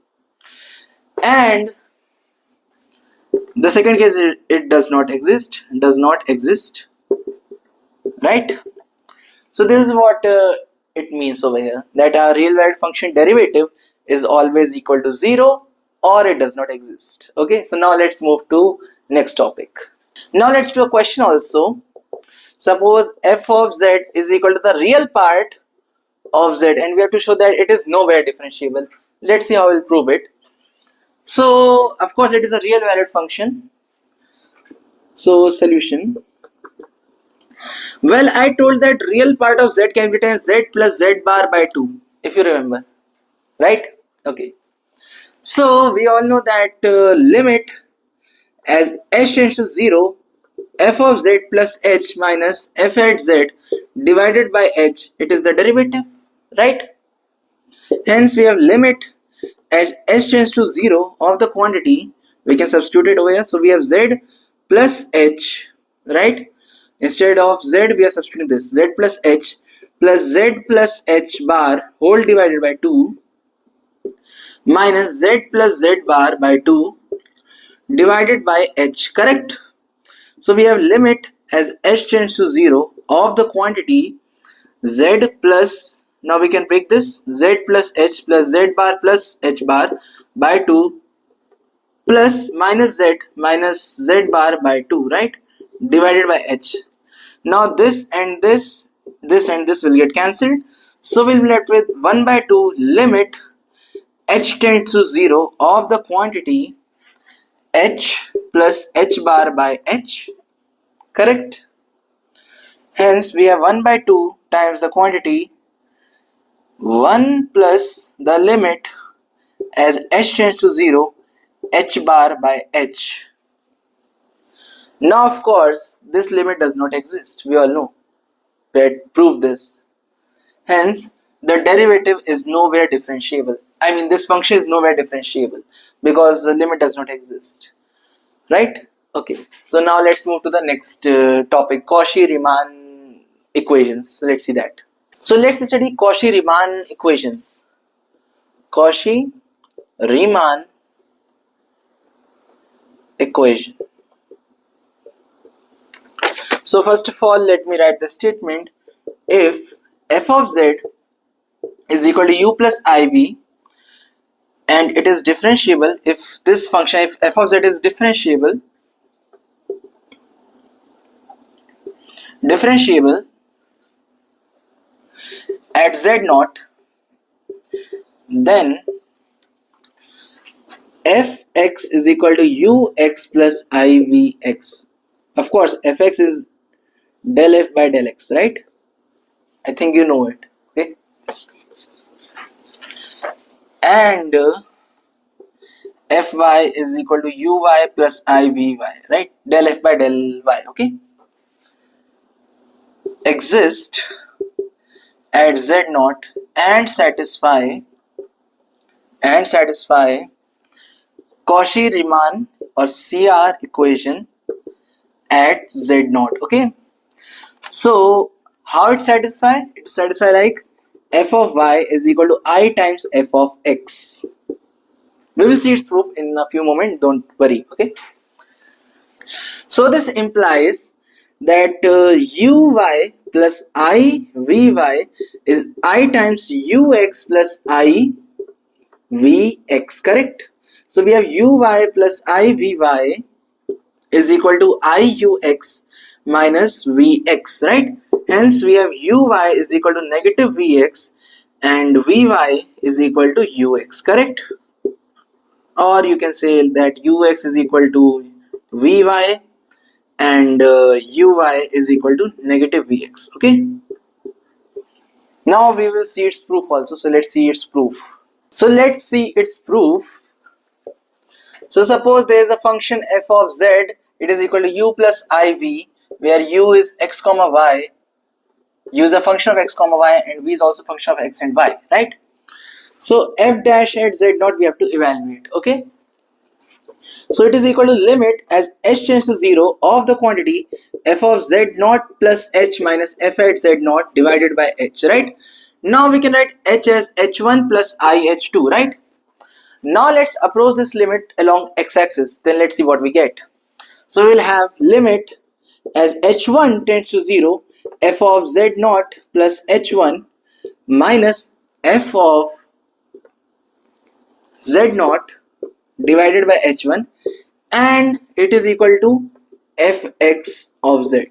And the second case, it does not exist, right? So this is what it means over here, that a real valued function derivative is always equal to 0 or it does not exist. Okay, so now let's move to next topic. Now let's do a question also. Suppose f of z is equal to the real part of z and we have to show that it is nowhere differentiable. Let's see how we'll prove it. So of course it is a real valued function. So solution. Well, I told that real part of z can be written as z plus z bar by 2, if you remember, right? Okay. So we all know that limit as h tends to 0, f of z plus h minus f at z divided by h, it is the derivative, right? Hence we have limit as h tends to 0 of the quantity, we can substitute it over here. So we have z plus h, right? Instead of z we are substituting this z plus h bar whole divided by 2 minus z plus z bar by 2 divided by h, correct? So we have limit as h tends to 0 of the quantity z plus, now we can break this, z plus h plus h bar by 2 plus minus z bar by 2, right? Divided by h. Now this and this will get cancelled. So we'll be left with 1 by 2 limit h tends to 0 of the quantity h plus h bar by h, correct? Hence we have 1 by 2 times the quantity 1 plus the limit as h tends to 0 h bar by h. Now of course this limit does not exist, we all know, we had proved this. Hence the derivative is nowhere differentiable. I mean this function is nowhere differentiable because the limit does not exist, right? Okay, so now let's move to the next topic, Cauchy-Riemann equations. So let's see that. So let's study Cauchy-Riemann equations. Cauchy-Riemann equation. So first of all, let me write the statement. If f of z is equal to u plus iv and it is differentiable, if this function, if f of z is differentiable at z naught, then fx is equal to ux plus ivx. Of course fx is del f by del x, right? I think you know it. Okay, and fy is equal to uy plus ivy, right? Del f by del y. Okay, exist at z naught and satisfy Cauchy-Riemann or CR equation at Z0. Okay, so how it satisfy? It satisfy like f of y is equal to I times f of x. We will see its proof in a few moments, don't worry. Okay, so this implies that uy plus I vy is I times ux plus I vx, correct? So we have uy plus I vy is equal to iux minus vx, right? Hence we have uy is equal to negative vx and vy is equal to ux, correct? Or you can say that ux is equal to vy and uy is equal to negative vx. Okay, now we will see its proof also. So let's see its proof. So let's see its proof. So suppose there is a function f of z, it is equal to u plus iv, where u is x comma y, u is a function of x comma y and v is also a function of x and y, right? So f dash at z naught we have to evaluate. Okay, so it is equal to limit as h tends to 0 of the quantity f of z naught plus h minus f at z naught divided by h, right? Now we can write h as h1 plus I h2, right? Now let's approach this limit along x-axis. Then let's see what we get. So we'll have limit as h1 tends to 0 f of z naught plus h1 minus f of z naught divided by h1, and it is equal to fx of z.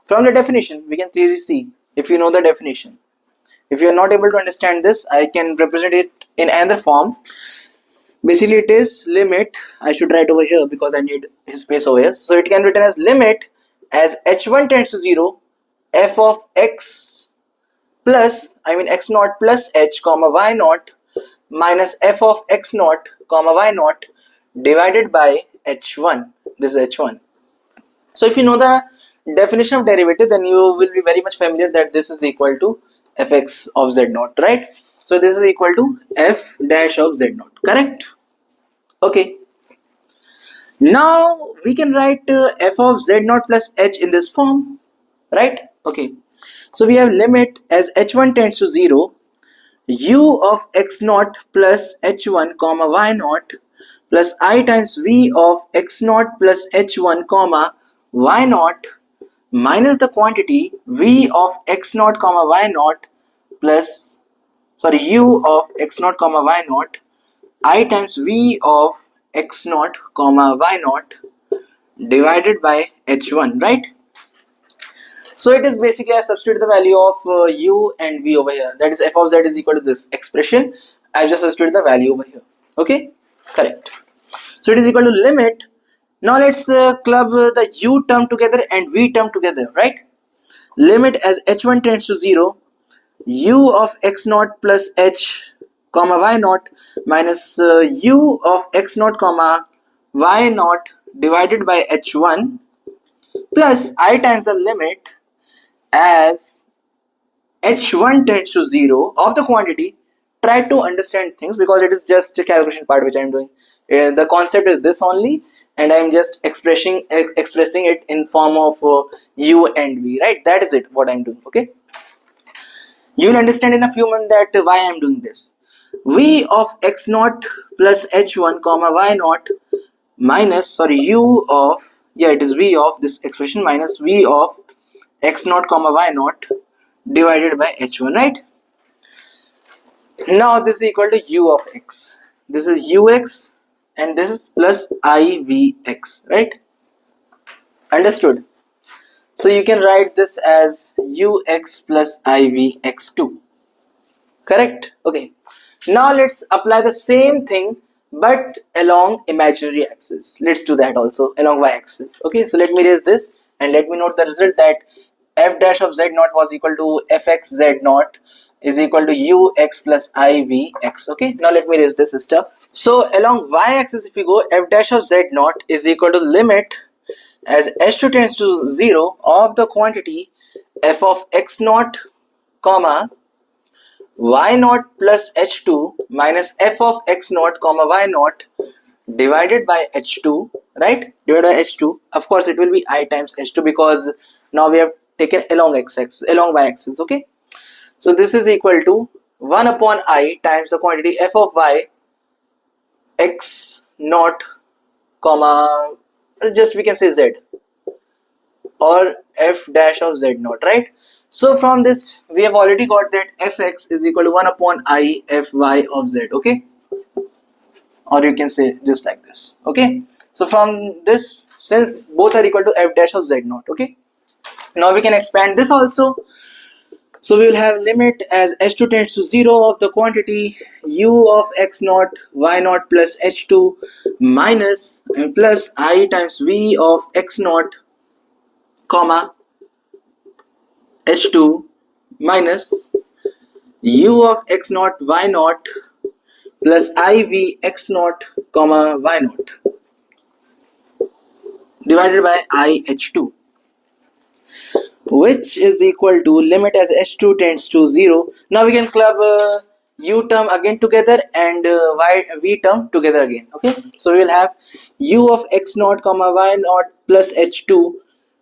From the definition we can clearly see, if you know the definition. If you are not able to understand this, I can represent it in another form. Basically it is limit, I should write over here because I need his space over here. So it can be written as limit as h1 tends to 0 f of x plus, x naught plus h comma y naught minus f of x naught comma y naught divided by h1. This is h1. So if you know the definition of derivative, then you will be very much familiar that this is equal to fx of z naught, right? So this is equal to f dash of z naught, correct? Okay, now we can write f of z naught plus h in this form, right? Okay, so we have limit as h1 tends to 0 u of x naught plus h1 comma y naught plus I times v of x naught plus h1 comma y naught minus the quantity v of x naught comma y naught plus u of x naught comma y naught I times v of x naught comma y naught divided by h1, right? So it is basically I substitute the value of u and v over here, that is f of z is equal to this expression. I just substitute the value over here. Okay, correct. So it is equal to limit. Now let's club the u term together and v term together, right? Limit as h1 tends to 0 u of x naught plus h comma y naught minus u of x naught comma y naught divided by h1 plus I times the limit as h1 tends to 0 of the quantity. Try to understand things because it is just a calculation part which I am doing. The concept is this only, and I am just expressing it in form of u and v, right? That is it what I am doing. Okay, you will understand in a few minutes that why I am doing this. V of x naught plus h1 comma y naught minus u of, it is v of this expression minus v of x naught comma y naught divided by h1, right? Now this is equal to u of x. This is ux and this is plus ivx, right? Understood? So you can write this as ux plus ivx2, correct? Okay, now let's apply the same thing but along imaginary axis. Let's do that also along y-axis. Okay, so let me erase this and let me note the result that f dash of z naught was equal to fx z naught is equal to ux plus ivx. Okay, now let me erase this stuff. So along y-axis if we go, f dash of z naught is equal to limit as h2 tends to 0 of the quantity f of x naught comma y naught plus h2 minus f of x naught comma y naught divided by h2, right? Divided by h2. Of course, it will be I times h2 because now we have taken along x-axis, along y-axis. Okay. So this is equal to 1 upon I times the quantity f of y x naught comma, just we can say z, or f dash of z naught, right? So from this we have already got that fx is equal to 1 upon I fy of z. Okay, or you can say just like this. Okay, so from this, since both are equal to f dash of z naught, okay, now we can expand this also. So we will have limit as h2 tends to 0 of the quantity u of x naught y naught plus h2 minus and plus I times v of x naught comma h2 minus u of x naught y naught plus iv x naught comma y naught divided by I h2, which is equal to limit as h2 tends to 0. Now we can club u term again together and v term together again. Okay, so we will have u of x naught comma y naught plus h2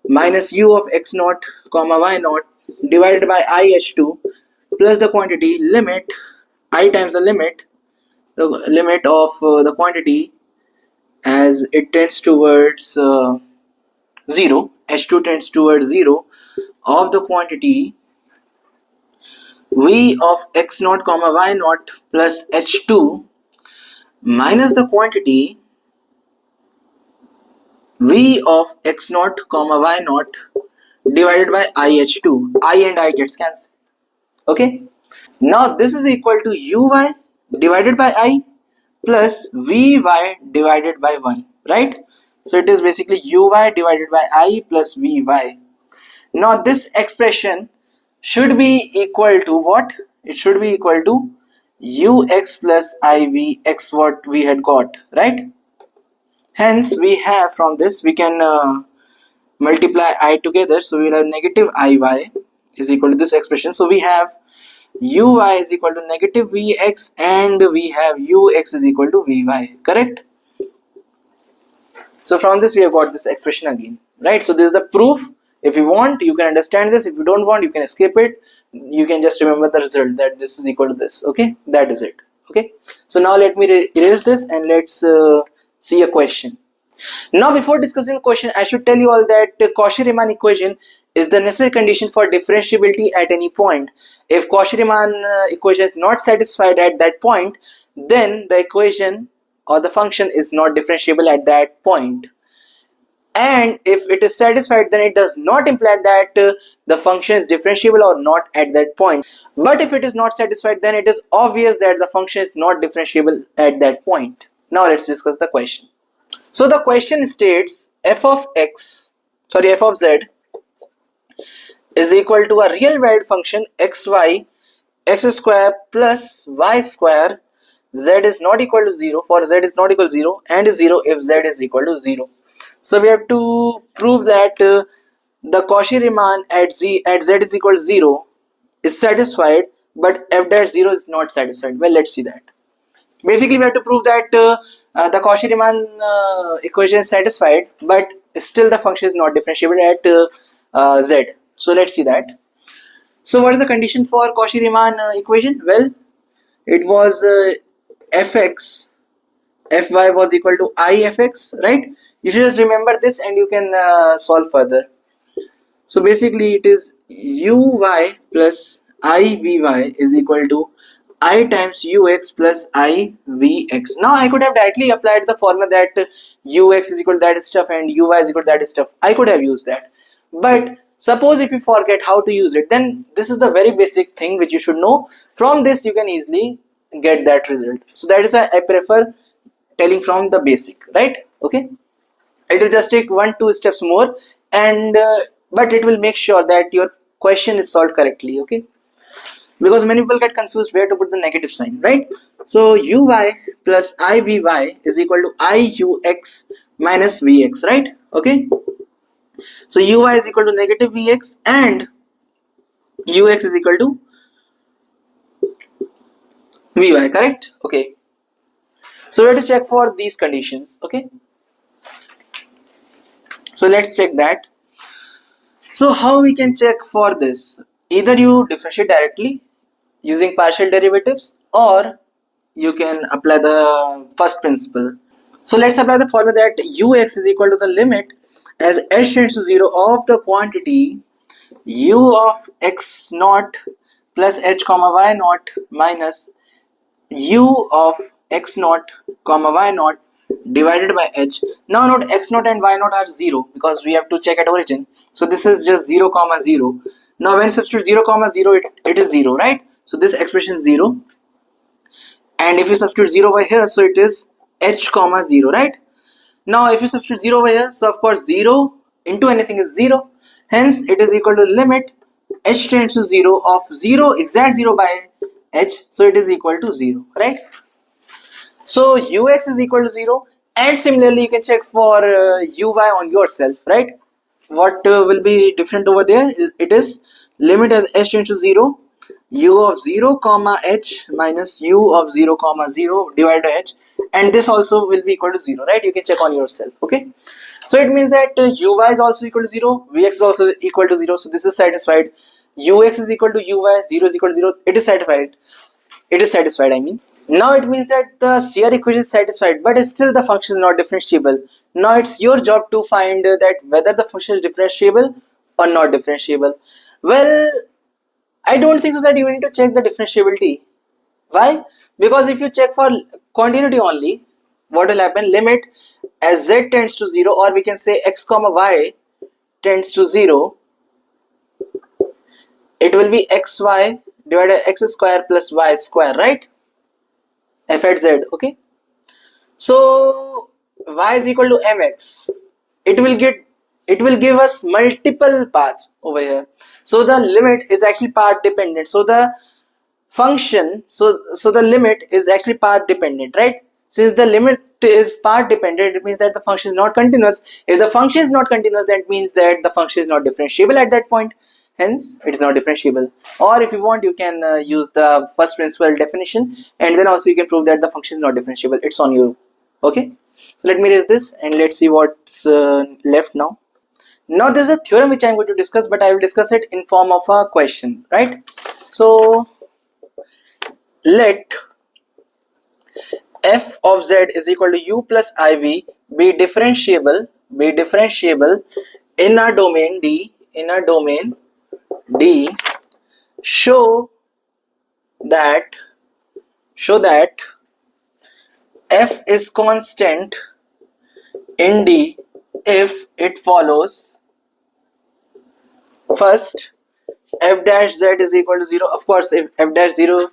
minus u of x naught comma y naught divided by I h2 plus the quantity limit I times the limit of the quantity as it tends towards 0, h2 tends towards 0 of the quantity v of x naught comma y naught plus h2 minus the quantity v of x naught comma y naught divided by I h2. I and I gets cancelled. Okay. Now this is equal to uy divided by I plus vy divided by 1, right? So it is basically uy divided by I plus vy. Now this expression should be equal to what? It should be equal to ux plus ivx, what we had got, right? Hence we have, from this we can multiply I together, so we will have negative iy is equal to this expression. So we have uy is equal to negative vx and we have ux is equal to vy, correct? So from this we have got this expression again, right? So this is the proof. If you want, you can understand this. If you don't want, you can skip it. You can just remember the result, that this is equal to this. Okay, that is it. Okay, so now let me erase this and let's see a question. Now before discussing the question, I should tell you all that Cauchy-Riemann equation is the necessary condition for differentiability at any point. If Cauchy-Riemann equation is not satisfied at that point, then the equation or the function is not differentiable at that point. And if it is satisfied, then it does not imply that the function is differentiable or not at that point. But if it is not satisfied, then it is obvious that the function is not differentiable at that point. Now let's discuss the question. So the question states f of z is equal to a real valued function xy x square plus y square, z is not equal to 0 for z is not equal to 0 and 0 if z is equal to 0. So we have to prove that the Cauchy-Riemann at z is equal to 0 is satisfied, but f dash 0 is not satisfied. Well, let's see that. Basically, we have to prove that the Cauchy-Riemann equation is satisfied, but still the function is not differentiable at z. So let's see that. So what is the condition for Cauchy-Riemann equation? Well, it was fx fy was equal to I fx, right? You should just remember this and you can solve further. So basically it is uy plus ivy is equal to I times ux plus ivx. Now I could have directly applied the formula that ux is equal to that stuff and uy is equal to that stuff. I could have used that. But suppose if you forget how to use it, then this is the very basic thing which you should know. From this you can easily get that result. So that is why I prefer telling from the basic, right? Okay, it will just take 1-2 steps more, and but it will make sure that your question is solved correctly. Okay, because many people get confused where to put the negative sign, right? So uy plus ivy is equal to iux minus vx, right? Okay, so uy is equal to negative vx and ux is equal to vy, correct? Okay, So we have to check for these conditions. Okay, so let's check that. So how we can check for this? Either you differentiate directly using partial derivatives, or you can apply the first principle. So let's apply the formula that ux is equal to the limit as h tends to 0 of the quantity u of x naught plus h comma y naught minus u of x naught comma y naught divided by h. Now note x naught and y naught are 0 because we have to check at origin. So this is just 0 comma 0. Now when you substitute 0 comma 0, it is 0, right? So this expression is 0. And if you substitute 0 over here, so it is h comma 0, right? Now if you substitute 0 over here, so of course 0 into anything is 0. Hence it is equal to limit h tends to 0 of 0 exact 0 by h, so it is equal to 0, right? So ux is equal to 0, and similarly you can check for uy on yourself, right? What will be different over there is it is limit as h tends to 0 u of 0 comma h minus u of 0 comma 0 divided by h, and this also will be equal to 0, right? You can check on yourself. Okay, so it means that uy is also equal to 0, vx is also equal to 0, so this is satisfied. Ux is equal to uy, 0 is equal to 0, it is satisfied. It is satisfied, I mean. Now it means that the CR equation is satisfied, but still the function is not differentiable. Now it's your job to find that whether the function is differentiable or not differentiable. Well, I don't think so that you need to check the differentiability. Why? Because if you check for continuity only, what will happen? Limit as z tends to 0, or we can say x comma y tends to 0, it will be xy divided by x square plus y square, right? F at z. Okay, so y is equal to mx. It will give us multiple paths over here. So the limit is actually path dependent. So the function, so the limit is actually path dependent, right? Since the limit is path dependent, it means that the function is not continuous. If the function is not continuous, that means that the function is not differentiable at that point. Hence it is not differentiable. Or if you want, you can use the first principle definition, and then also you can prove that the function is not differentiable. It's on you. Okay, so let me erase this and let's see what's left now. Now there's a theorem which I'm going to discuss, but I will discuss it in form of a question, right? So let f of z is equal to u plus iv be differentiable in a domain D, show that f is constant in D if it follows. First, f dash z is equal to 0. Of course, if f dash z is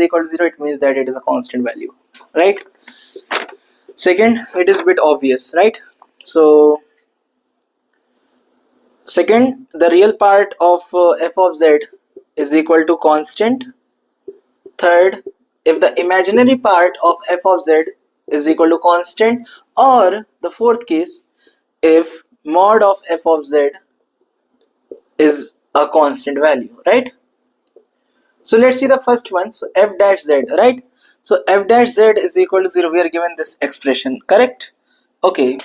equal to 0, it means that it is a constant value, right? Second, it is a bit obvious, right? So second, the real part of f of z is equal to constant. Third, if the imaginary part of f of z is equal to constant, or the fourth case, if mod of f of z is a constant value, right? So let's see the first one. So f dash z, right? So f dash z is equal to 0. We are given this expression, correct? Okay,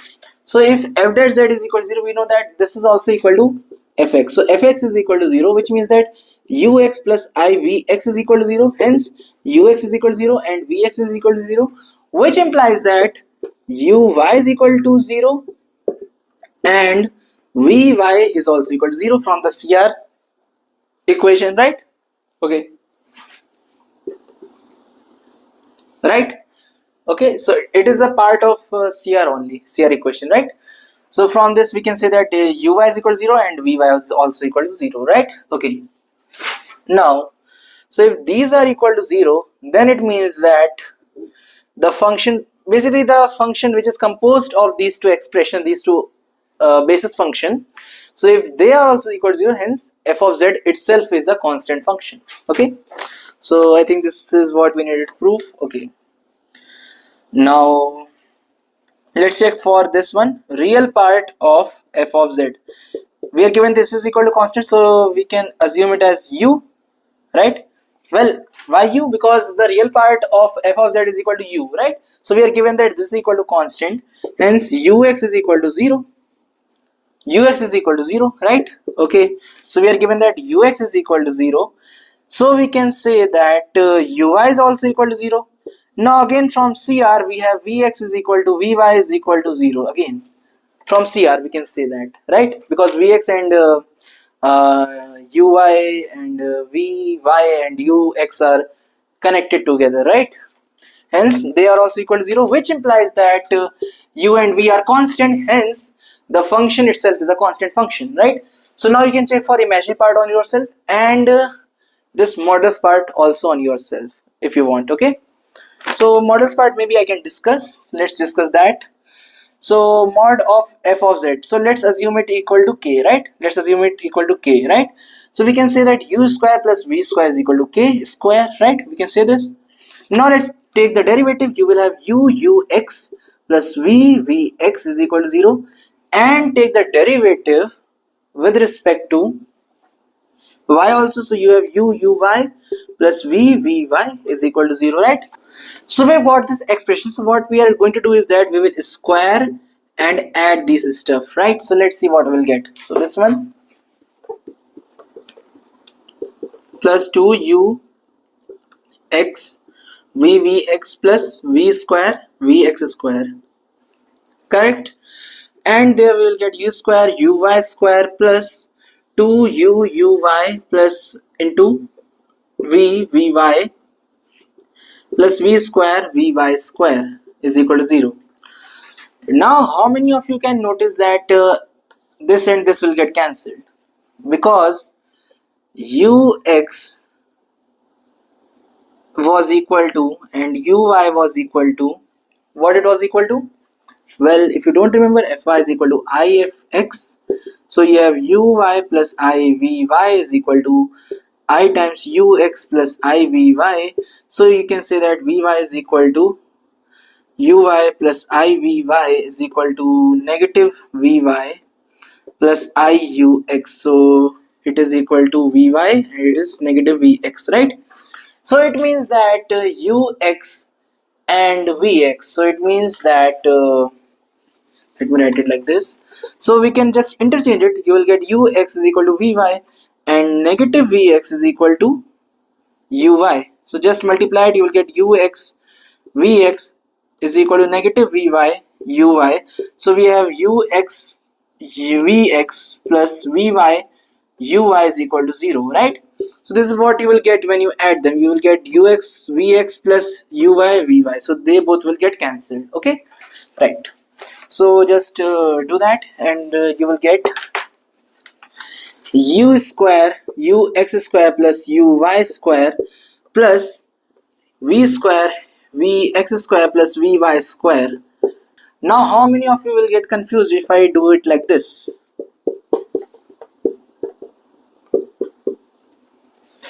so if f dash z is equal to 0, we know that this is also equal to fx. So fx is equal to 0, which means that ux plus ivx is equal to 0. Hence ux is equal to 0 and vx is equal to 0, which implies that uy is equal to 0 and vy is also equal to 0 from the CR equation, right? Okay, right? Okay, so it is a part of CR only, CR equation, right? So from this we can say that uy is equal to 0 and vy is also equal to 0, right? Okay, now so if these are equal to 0, then it means that the function, basically the function which is composed of these two expressions, these two basis function, so if they are also equal to 0, hence f of z itself is a constant function. Okay, so I think this is what we needed to prove. Okay, now let's check for this one, real part of f of z. We are given this is equal to constant, so we can assume it as u, right? Well, Why u? Because the real part of f of z is equal to u, right? So we are given that this is equal to constant, hence ux is equal to 0. Ux is equal to 0, right? Okay, so we are given that ux is equal to 0. So we can say that ui is also equal to 0. Now again from CR we have Vx is equal to Vy is equal to 0. Again from CR we can say that, right? Because Vx and Uy and Vy and Ux are connected together, right? Hence they are also equal to 0, which implies that U and V are constant, hence the function itself is a constant function, right? So now you can check for imaginary part on yourself and this modulus part also on yourself if you want, okay? So modulus part maybe I can discuss. Let's discuss that. So mod of f of z. So let's assume it equal to k, right? Let's assume it equal to k, right? So we can say that u square plus v square is equal to k square, right? We can say this. Now let's take the derivative. You will have ux plus vx is equal to 0 and take the derivative with respect to y also. So you have uy plus vvy is equal to 0, right? So we've got this expression. So what we are going to do is that we will square and add this stuff, right? So let's see what we'll get. So this one plus 2 ux vvx plus v square vx square, correct? And there we will get u square uy square plus 2 uy plus into vy plus v square vy square is equal to 0. Now how many of you can notice that this and this will get cancelled? Because ux was equal to and uy was equal to, what it was equal to? Well, if you don't remember, fy is equal to ifx. So you have uy plus ivy is equal to I times ux plus ivy. So you can say that vy is equal to uy plus ivy is equal to negative vy plus iux. So it is equal to vy and it is negative vx, right? So it means that ux and vx. So it means that let me write it like this. So we can just interchange it. You will get ux is equal to vy and negative vx is equal to uy. So just multiply it. You will get ux vx is equal to negative vy uy. So we have ux vx plus vy uy is equal to 0, right? So this is what you will get when you add them. You will get ux vx plus uy vy. So they both will get cancelled, okay? Right. So just do that and you will get u square ux square plus uy square plus v square vx square plus vy square. Now how many of you will get confused if I do it like this?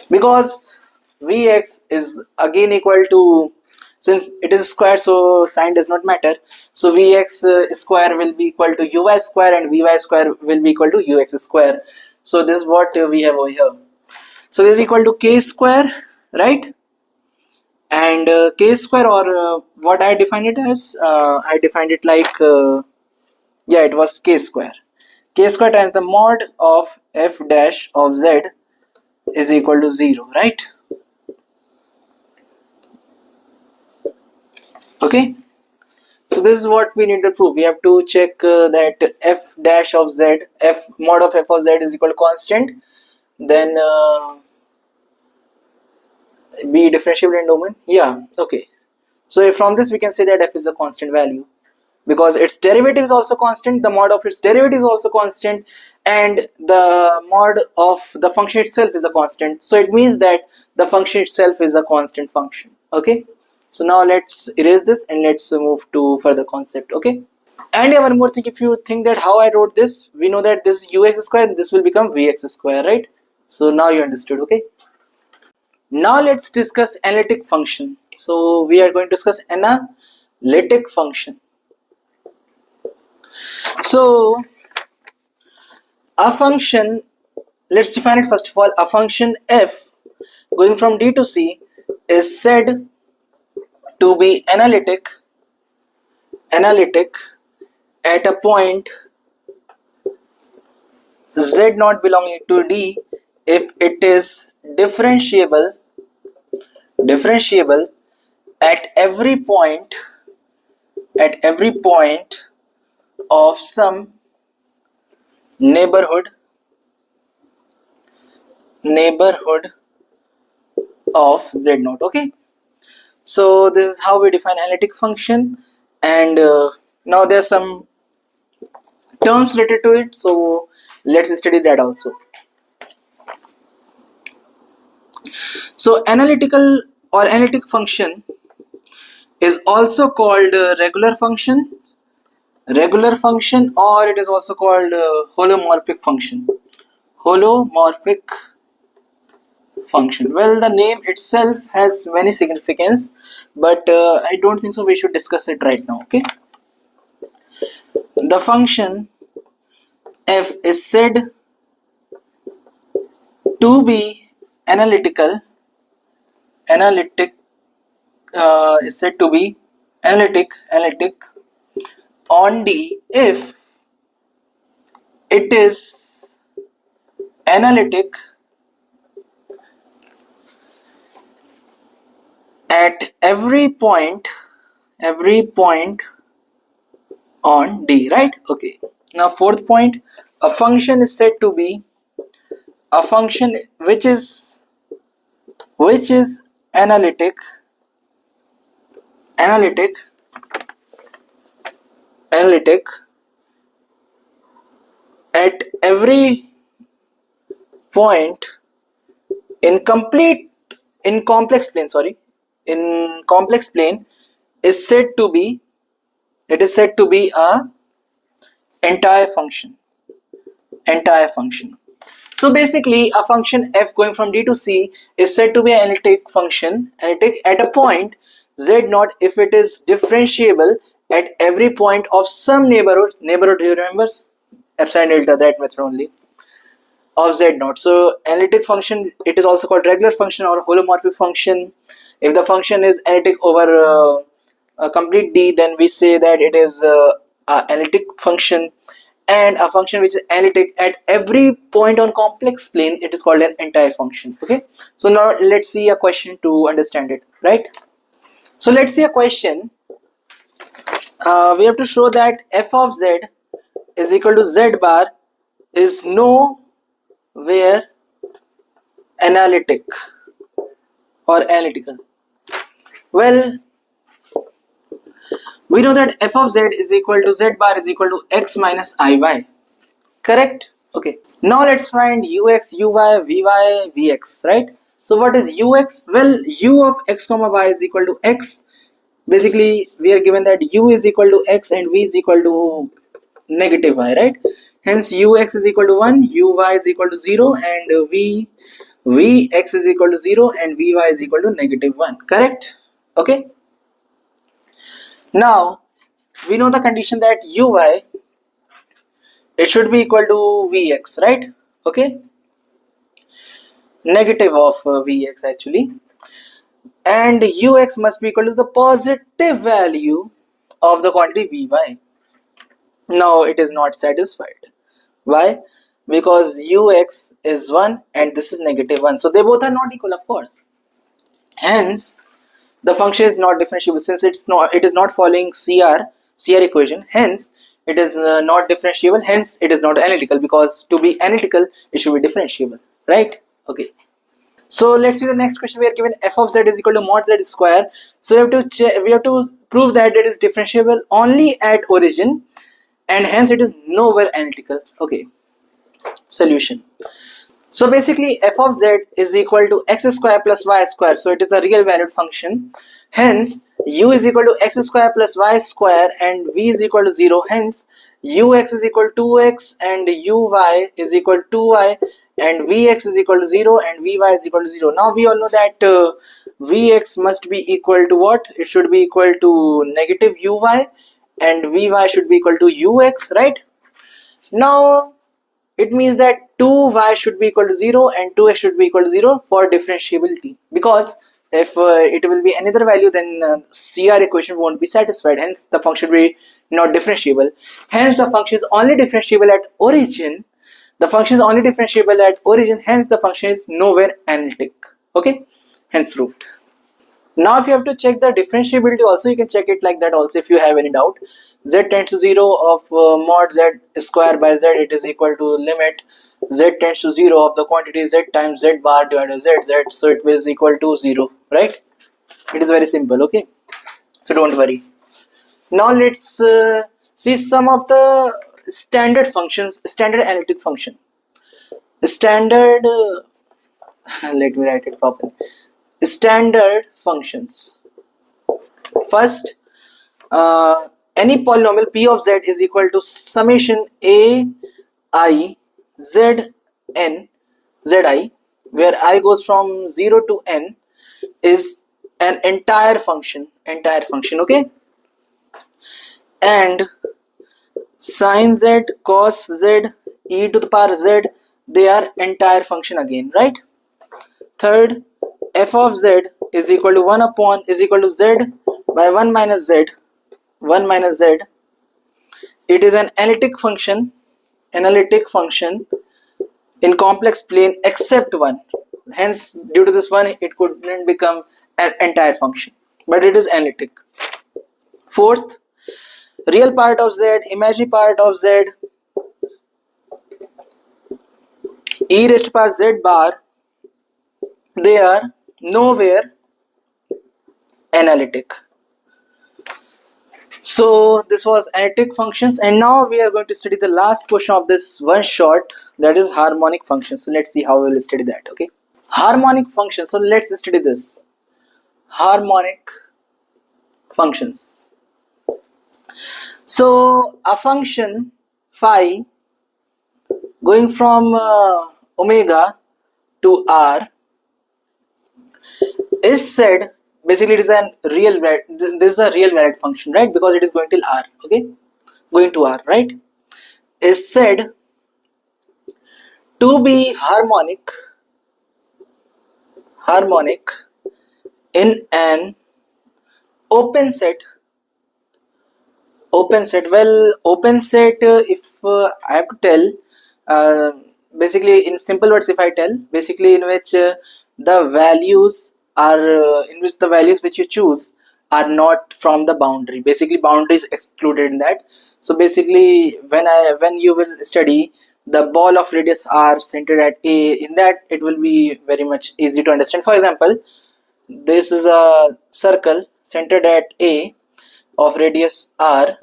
Because vx is again equal to, since it is square so sign does not matter, so vx square will be equal to uy square and vy square will be equal to ux square. So this is what we have over here. So this is equal to k square, right? And k square, or what I defined it as, I defined it like yeah, it was k square. K square times the mod of f dash of z is equal to 0, right? Okay, so this is what we need to prove. We have to check that f dash of z, f mod of f of z is equal to constant, then be differentiable in domain. Yeah, okay. So from this we can say that f is a constant value because its derivative is also constant, the mod of its derivative is also constant, and the mod of the function itself is a constant. So it means that the function itself is a constant function, okay? So now let's erase this and let's move to further concept, okay? And yeah, one more thing, if you think that how I wrote this, we know that this is ux square and this will become vx square, right? So now you understood, okay? Now let's discuss analytic function. So we are going to discuss analytic function. So a function, let's define it first of all. A function f going from d to c is said to be analytic at a point z not belonging to D if it is differentiable at every point of some neighborhood of z naught. Okay, so this is how we define analytic function, and now there's some terms related to it, so let's study that also. So analytic function is also called regular function, or it is also called holomorphic function. Holomorphic function. Well, the name itself has many significance, but I don't think so we should discuss it right now. Okay, the function f is said to be analytic is said to be analytic on D if it is analytic at every point on D, right? Okay, now fourth point, a function is said to be a function which is analytic at every point in complex plane, in complex plane is said to be a entire function. So basically a function f going from D to C is said to be an analytic function, analytic at a point z naught if it is differentiable at every point of some neighborhood, do you remember epsilon delta, that method only, of z naught. So analytic function, it is also called regular function or holomorphic function. If the function is analytic over a complete D, then we say that it is a analytic function, and a function which is analytic at every point on complex plane, it is called an entire function. Okay, so now let's see a question to understand it, right? So let's see a question. We have to show that f of z is equal to z bar is nowhere analytic or analytical. Well, we know that f of z is equal to z bar is equal to x minus iy, correct? Okay, now let's find ux, uy, vy, vx, right? So what is ux? Well, u of x comma y is equal to x. Basically we are given that u is equal to x and v is equal to negative y, right? Hence ux is equal to 1, uy is equal to 0, and vx is equal to 0 and vy is equal to negative 1, correct? Okay, now we know the condition that uy, it should be equal to vx, right? Okay, negative of vx actually, and ux must be equal to the positive value of the quantity vy. Now it is not satisfied. Why? Because ux is 1 and this is negative 1, so they both are not equal, of course. Hence the function is not differentiable, since it is not following CR equation. Hence it is not differentiable, hence it is not analytical, because to be analytical it should be differentiable, right? Okay, so let's see the next question. We are given f of z is equal to mod z square. So we have to prove that it is differentiable only at origin, and hence it is nowhere analytical. Okay, solution. So basically f of z is equal to x square plus y square, so it is a real valued function. Hence u is equal to x square plus y square and v is equal to 0. Hence ux is equal to 2x and uy is equal to 2y and vx is equal to 0 and vy is equal to 0. Now we all know that vx must be equal to what? It should be equal to negative uy and vy should be equal to ux, right? Now it means that 2y should be equal to 0 and 2x should be equal to 0 for differentiability, because If it will be another value, then CR equation won't be satisfied. Hence, the function will be not differentiable. Hence, the function is only differentiable at origin. The function is only differentiable at origin. Hence, the function is nowhere analytic. Okay. Hence, proved. Now, if you have to check the differentiability, also you can check it like that. Also, if you have any doubt, z tends to 0 of mod z square by z, it is equal to limit z tends to 0 of the quantity z times z bar divided by z, so it is equal to 0, right? It is very simple. Okay, so don't worry. Now let's see some of the standard functions, standard analytic function. Standard let me write it properly. Standard functions. First, any polynomial p of z is equal to summation a I z n zi, where I goes from 0 to n, is an entire function. Okay, and sin z, cos z, e to the power z, they are entire function again, right? Third, f of z is equal to 1 upon is equal to z by 1 minus z. It is an analytic function in complex plane except 1. Hence, due to this one, it couldn't become an entire function, but it is analytic. Fourth, real part of z, imaginary part of z, e raised to power z bar, they are nowhere analytic. So this was analytic functions, and now we are going to study the last portion of this one shot, that is harmonic functions. So let's see how we will study that. Okay, harmonic functions. So let's study this harmonic functions. So a function phi going from omega to r is said, basically it is a real, this is a real valued function, right? Because it is going till r. Okay, going to r, right? Is said to be harmonic in an open set. Well, open set, if I have to tell, basically in simple words, if I tell, basically in which the values are in which the values which you choose are not from the boundary. Basically boundary is excluded in that. So basically when you will study the ball of radius r centered at a, in that it will be very much easy to understand. For example, this is a circle centered at a of radius r,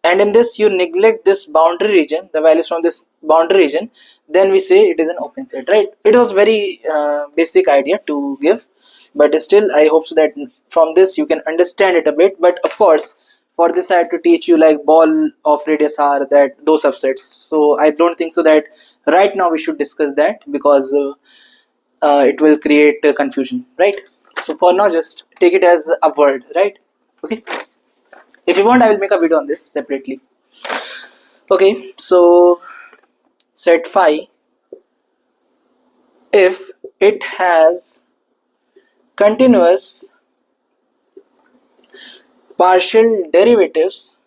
and in this you neglect this boundary region, the values from this boundary region, then we say it is an open set, right? It was very basic idea to give, but still I hope so that from this you can understand it a bit. But of course, for this I have to teach you like ball of radius r, that those subsets. So I don't think so that right now we should discuss that, because it will create confusion, right? So for now, just take it as a word, right? Okay, if you want, I will make a video on this separately. Okay, so set phi, if it has continuous partial derivatives,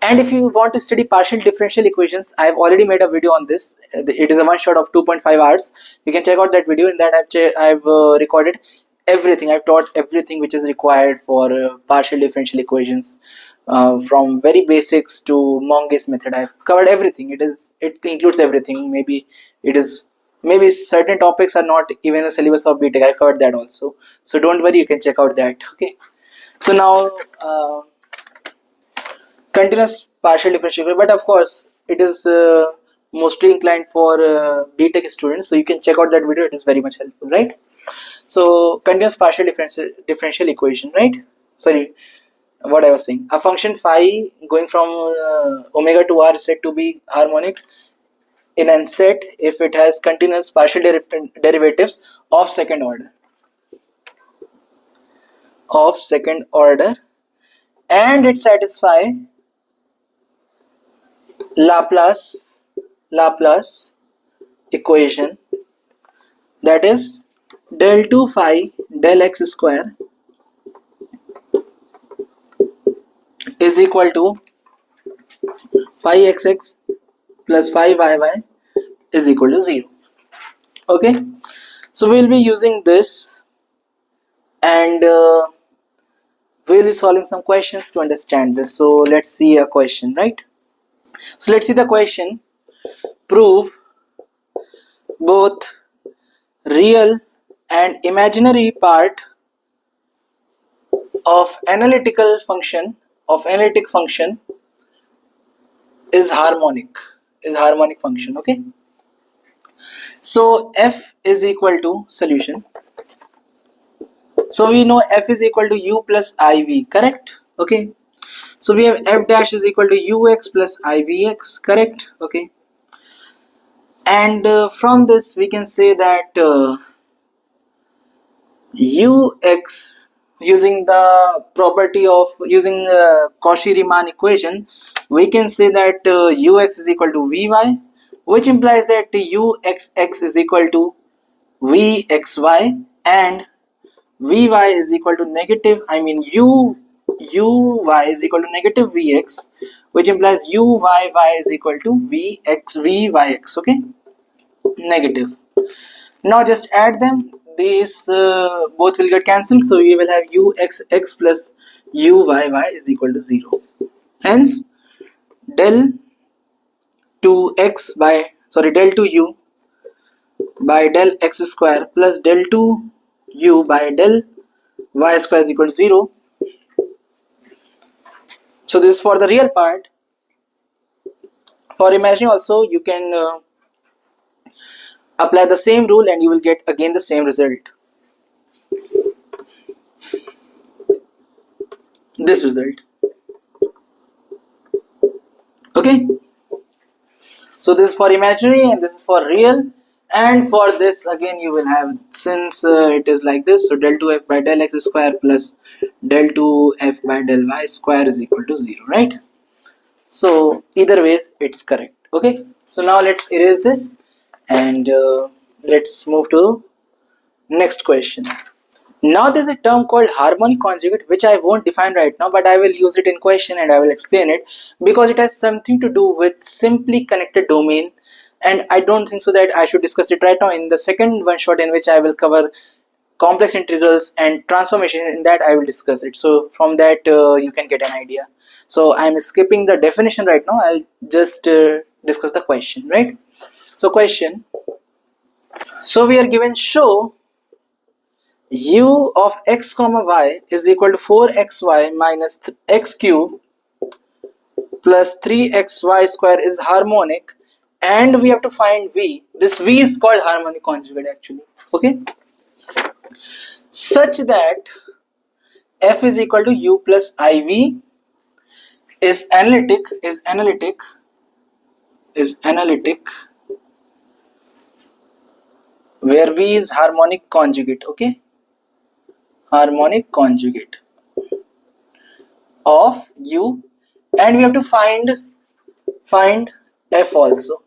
and if you want to study partial differential equations, I have already made a video on this. It is a one shot of 2.5 hours. You can check out that video. In that I've recorded everything. I've taught everything which is required for partial differential equations, from very basics to Monge's method. I've covered everything. It includes everything. Maybe certain topics are not even a syllabus of Btech. I covered that also. So don't worry, you can check out that. Okay. So now continuous partial differential, but of course it is mostly inclined for Btech students. So you can check out that video. It is very much helpful, right? So continuous partial differential equation, right? Sorry, what I was saying. A function phi going from omega to r is said to be harmonic in an set if it has continuous partial derivatives of second order, and it satisfy Laplace equation that is del 2 phi del x square is equal to phi xx plus phi yy is equal to 0. Okay, so we'll be using this, and we'll be solving some questions to understand this. So let's see a question, right? So let's see the question. Prove both real and imaginary part of analytic function is harmonic function. Okay, so f is equal to solution. So we know f is equal to u plus iv, correct? Okay, so we have f dash is equal to ux plus ivx, correct? Okay, and from this we can say that ux, using the property of using Cauchy Riemann equation, we can say that ux is equal to vy, which implies that uxx is equal to vxy, and vy is equal to negative, I mean uy is equal to negative vx, which implies uyy is equal to vyx. Okay, negative. Now just add them. These both will get cancelled, so we will have uxx plus uyy is equal to 0. Hence, del 2x by del 2u by del x square plus del 2u by del y square is equal to 0. So this is for the real part. For imaginary also, you can apply the same rule and you will get again the same result. This result. Okay, so this is for imaginary and this is for real, and for this again you will have, since it is like this, so del 2f by del x square plus del 2f by del y square is equal to 0, right? So either ways it's correct. Okay, so now let's erase this and let's move to next question. Now there's a term called harmonic conjugate, which I won't define right now, but I will use it in question and I will explain it because it has something to do with simply connected domain, and I don't think so that I should discuss it right now. In the second one shot, in which I will cover complex integrals and transformation, in that I will discuss it. So from that you can get an idea. So I'm skipping the definition right now. I'll just discuss the question, right? So question. So we are given, show u of x comma y is equal to 4xy minus x cube plus 3xy square is harmonic, and we have to find v. This v is called harmonic conjugate actually. Okay, such that f is equal to u plus iv is analytic where v is harmonic conjugate. Okay, harmonic conjugate of u, and we have to find f also.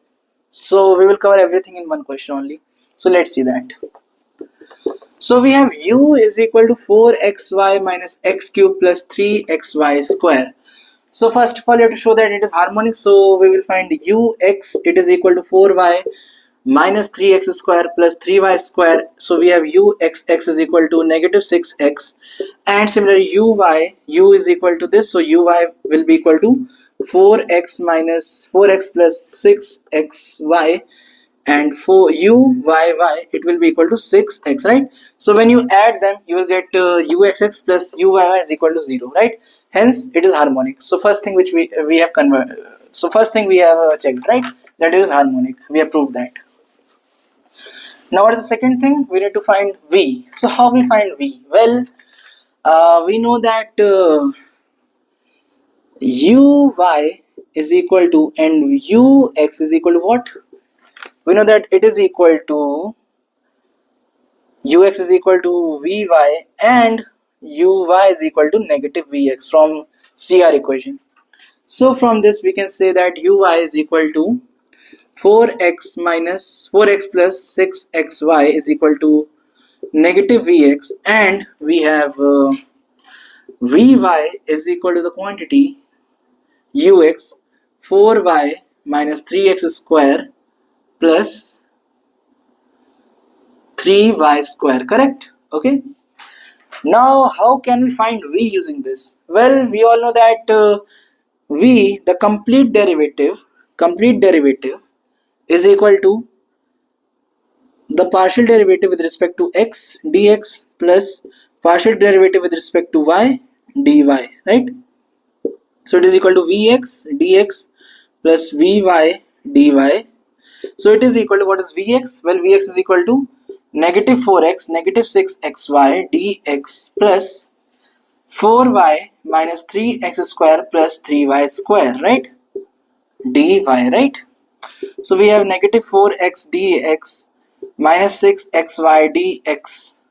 So we will cover everything in one question only. So let's see that. So we have u is equal to 4xy minus x cube plus 3xy square. So first of all, you have to show that it is harmonic. So we will find ux, it is equal to 4y minus 3x square plus 3y square. So we have uxx is equal to negative 6x, and similarly u is equal to this, so uy will be equal to 4x minus 4x plus 6xy, and for uyy it will be equal to 6x, right? So when you add them, you will get uxx plus uyy is equal to 0, right? Hence it is harmonic. So first thing which we have converted, so first thing we have checked, right? That is harmonic. We have proved that. Now what is the second thing? We need to find v. So how we find v? Well, we know that uy is equal to, and ux is equal to what? We know that it is equal to, ux is equal to vy and uy is equal to negative vx from CR equation. So from this we can say that uy is equal to 4x minus 4x plus 6xy is equal to negative vx, and we have vy is equal to the quantity ux 4y minus 3x square plus 3y square, correct? Okay. Now how can we find v using this? Well, we all know that v, the complete derivative is equal to the partial derivative with respect to x dx plus partial derivative with respect to y dy, right? So it is equal to vx dx plus vy dy. So it is equal to, what is vx? Well, vx is equal to negative 4x negative 6xy dx plus 4y minus 3x square plus 3y square, right? dy, right? So we have negative 4x dx minus 6xy dx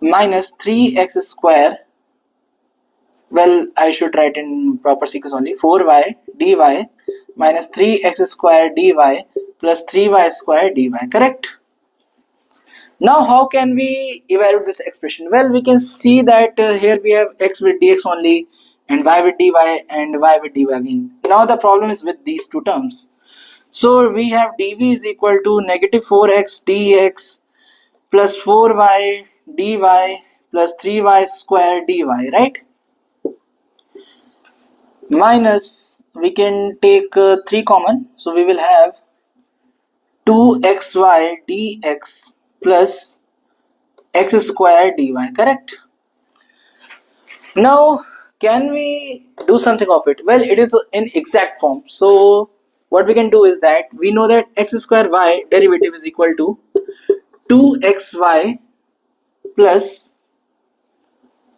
minus 3x square. Well, I should write in proper sequence only. 4y dy minus 3x square dy plus 3y square dy, correct? Now how can we evaluate this expression? Well, we can see that here we have x with dx only and y with dy and y with dy again. Now the problem is with these two terms. So we have dv is equal to negative 4x dx plus 4y dy plus 3y square dy, right? Minus, we can take 3 common, so we will have 2xy dx plus x square dy, correct? Now can we do something of it? Well, it is in exact form, so what we can do is that we know that x square y derivative is equal to 2xy plus,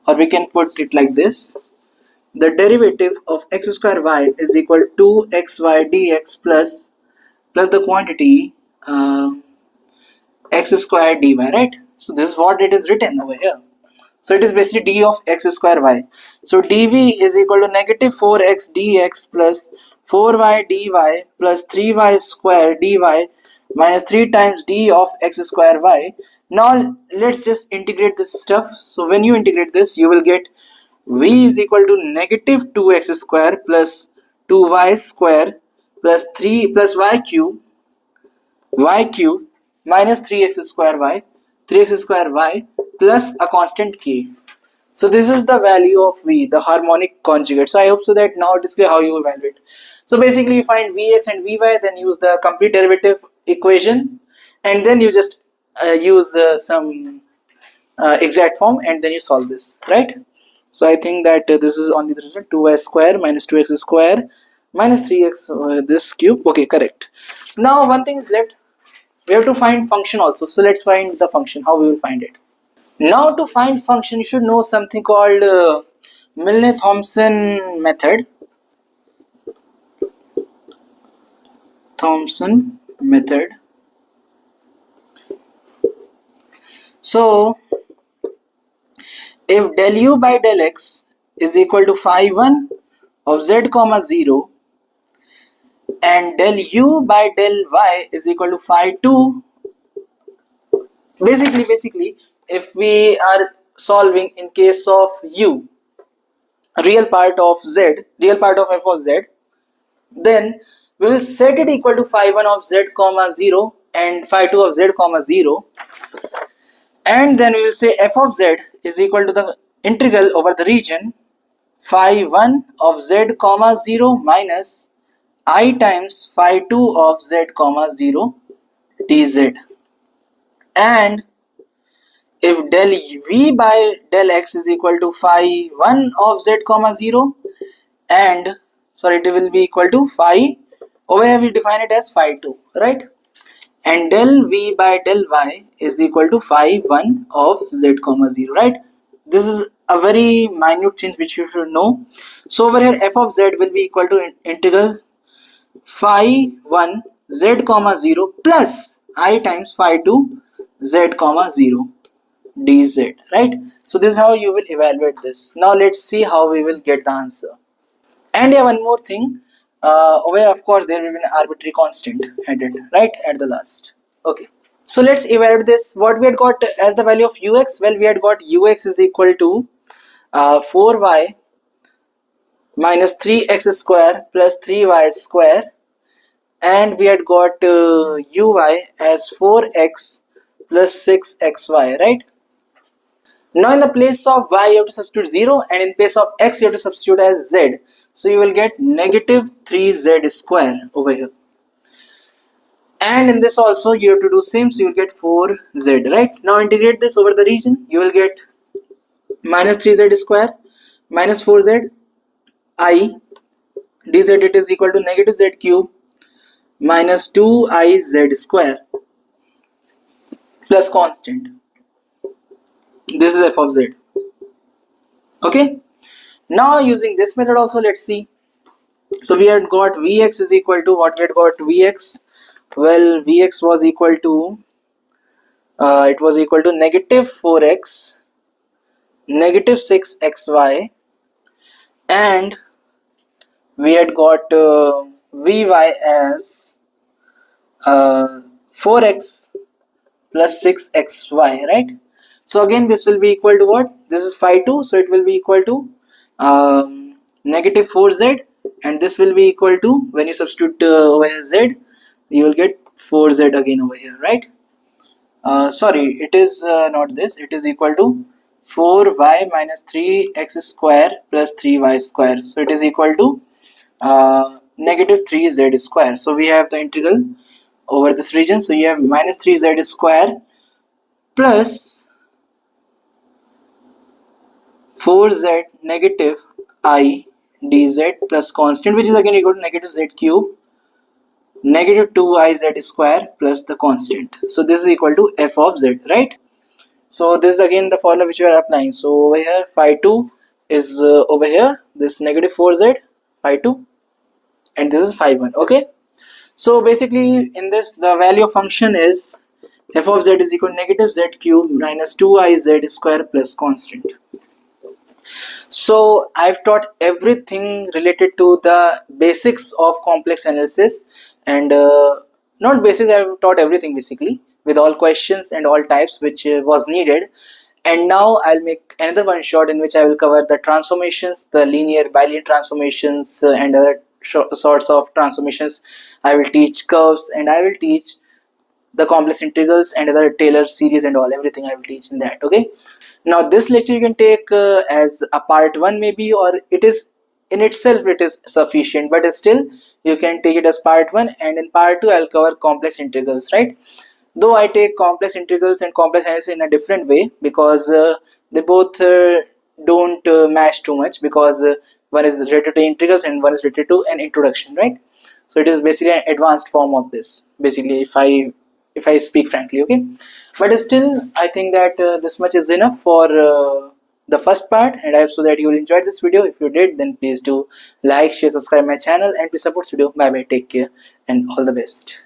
or we can put it like this, the derivative of x square y is equal to 2xy dx plus the quantity x square dy, right? So this is what it is written over here. So it is basically d of x square y. So dv is equal to negative 4x dx plus 4y dy plus 3y square dy minus 3 times d of x square y. Now let's just integrate this stuff. So when you integrate this, you will get v is equal to negative 2x square plus 2y square plus 3 plus y cube minus 3x square y plus a constant k. So this is the value of v, the harmonic conjugate. So I hope so that now it is clear how you evaluate. So basically you find vx and vy, then use the complete derivative equation, and then you just use some exact form, and then you solve this, right? So I think that this is only the result, 2y square minus 2x square minus 3x this cube. Okay, correct. Now one thing is left, we have to find function also. So let's find the function, how we will find it. Now to find function, you should know something called Milne-Thomson method. Thomson method. So if del u by del x is equal to phi 1 of z comma 0 and del u by del y is equal to phi 2, basically if we are solving in case of u, real part of f of z, then we will set it equal to phi 1 of z comma 0 and phi 2 of z comma 0, and then we will say f of z is equal to the integral over the region phi 1 of z comma 0 minus I times phi 2 of z comma 0 dz. And if del v by del x is equal to phi 1 of z comma 0 and it will be equal to phi, over here we define it as phi 2, right? And del v by del y is equal to phi 1 of z comma 0, right? This is a very minute change which you should know. So over here f of z will be equal to integral phi 1 z comma 0 plus I times phi 2 z comma 0 dz, right? So this is how you will evaluate this. Now let's see how we will get the answer. And yeah, one more thing, over here, of course, there will be an arbitrary constant added, right, at the last. Okay. So let's evaluate this. What we had got as the value of ux? Well, we had got ux is equal to 4y minus 3x square plus 3y square, and we had got uy as 4x plus 6xy, right? Now in the place of y you have to substitute 0, and in place of x you have to substitute as z. So you will get negative 3z square over here. And in this also you have to do same, so you will get 4z, right? Now integrate this over the region, you will get minus 3z square minus 4z I dz, it is equal to negative z cube minus 2iz square plus constant. This is f of z. Okay. Now using this method also, let's see. So we had got Vx is equal to what we had got Vx. Well, Vx was equal to it was equal to negative 4x negative 6xy, and we had got Vy as 4x plus 6xy, right? So again this will be equal to what? This is phi 2, so it will be equal to negative 4z, and this will be equal to, when you substitute over here z, you will get 4z again over here, right? Sorry, it is not this, it is equal to 4y minus 3x square plus 3y square, so it is equal to negative 3z square. So we have the integral over this region, so you have minus 3z square plus 4z negative I dz plus constant, which is again equal to negative z cube negative 2iz square plus the constant. So this is equal to f of z, right? So this is again the formula which we are applying. So over here phi 2 is over here, this negative 4z phi 2, and this is phi 1. Okay. So basically in this the value of function is f of z is equal to negative z cube minus 2iz square plus constant. So I've taught everything related to the basics of complex analysis, and not basics, I've taught everything basically with all questions and all types which was needed. And now I'll make another one shot in which I will cover the transformations, the linear, bilinear transformations, and other sorts of transformations. I will teach curves, and I will teach the complex integrals and other Taylor series and all, everything I will teach in that. Okay. Now this lecture you can take as a part 1 maybe, or it is in itself it is sufficient, but still you can take it as part 1, and in part 2 I'll cover complex integrals, right? Though I take complex integrals and complex analysis in a different way, because they both don't match too much, because one is related to integrals and one is related to an introduction, right? So it is basically an advanced form of this, basically, if I speak frankly. Okay, but still I think that this much is enough for the first part, and I hope so that you will enjoy this video. If you did, then please do like, share, subscribe my channel, and please support this video. Bye bye, take care, and all the best.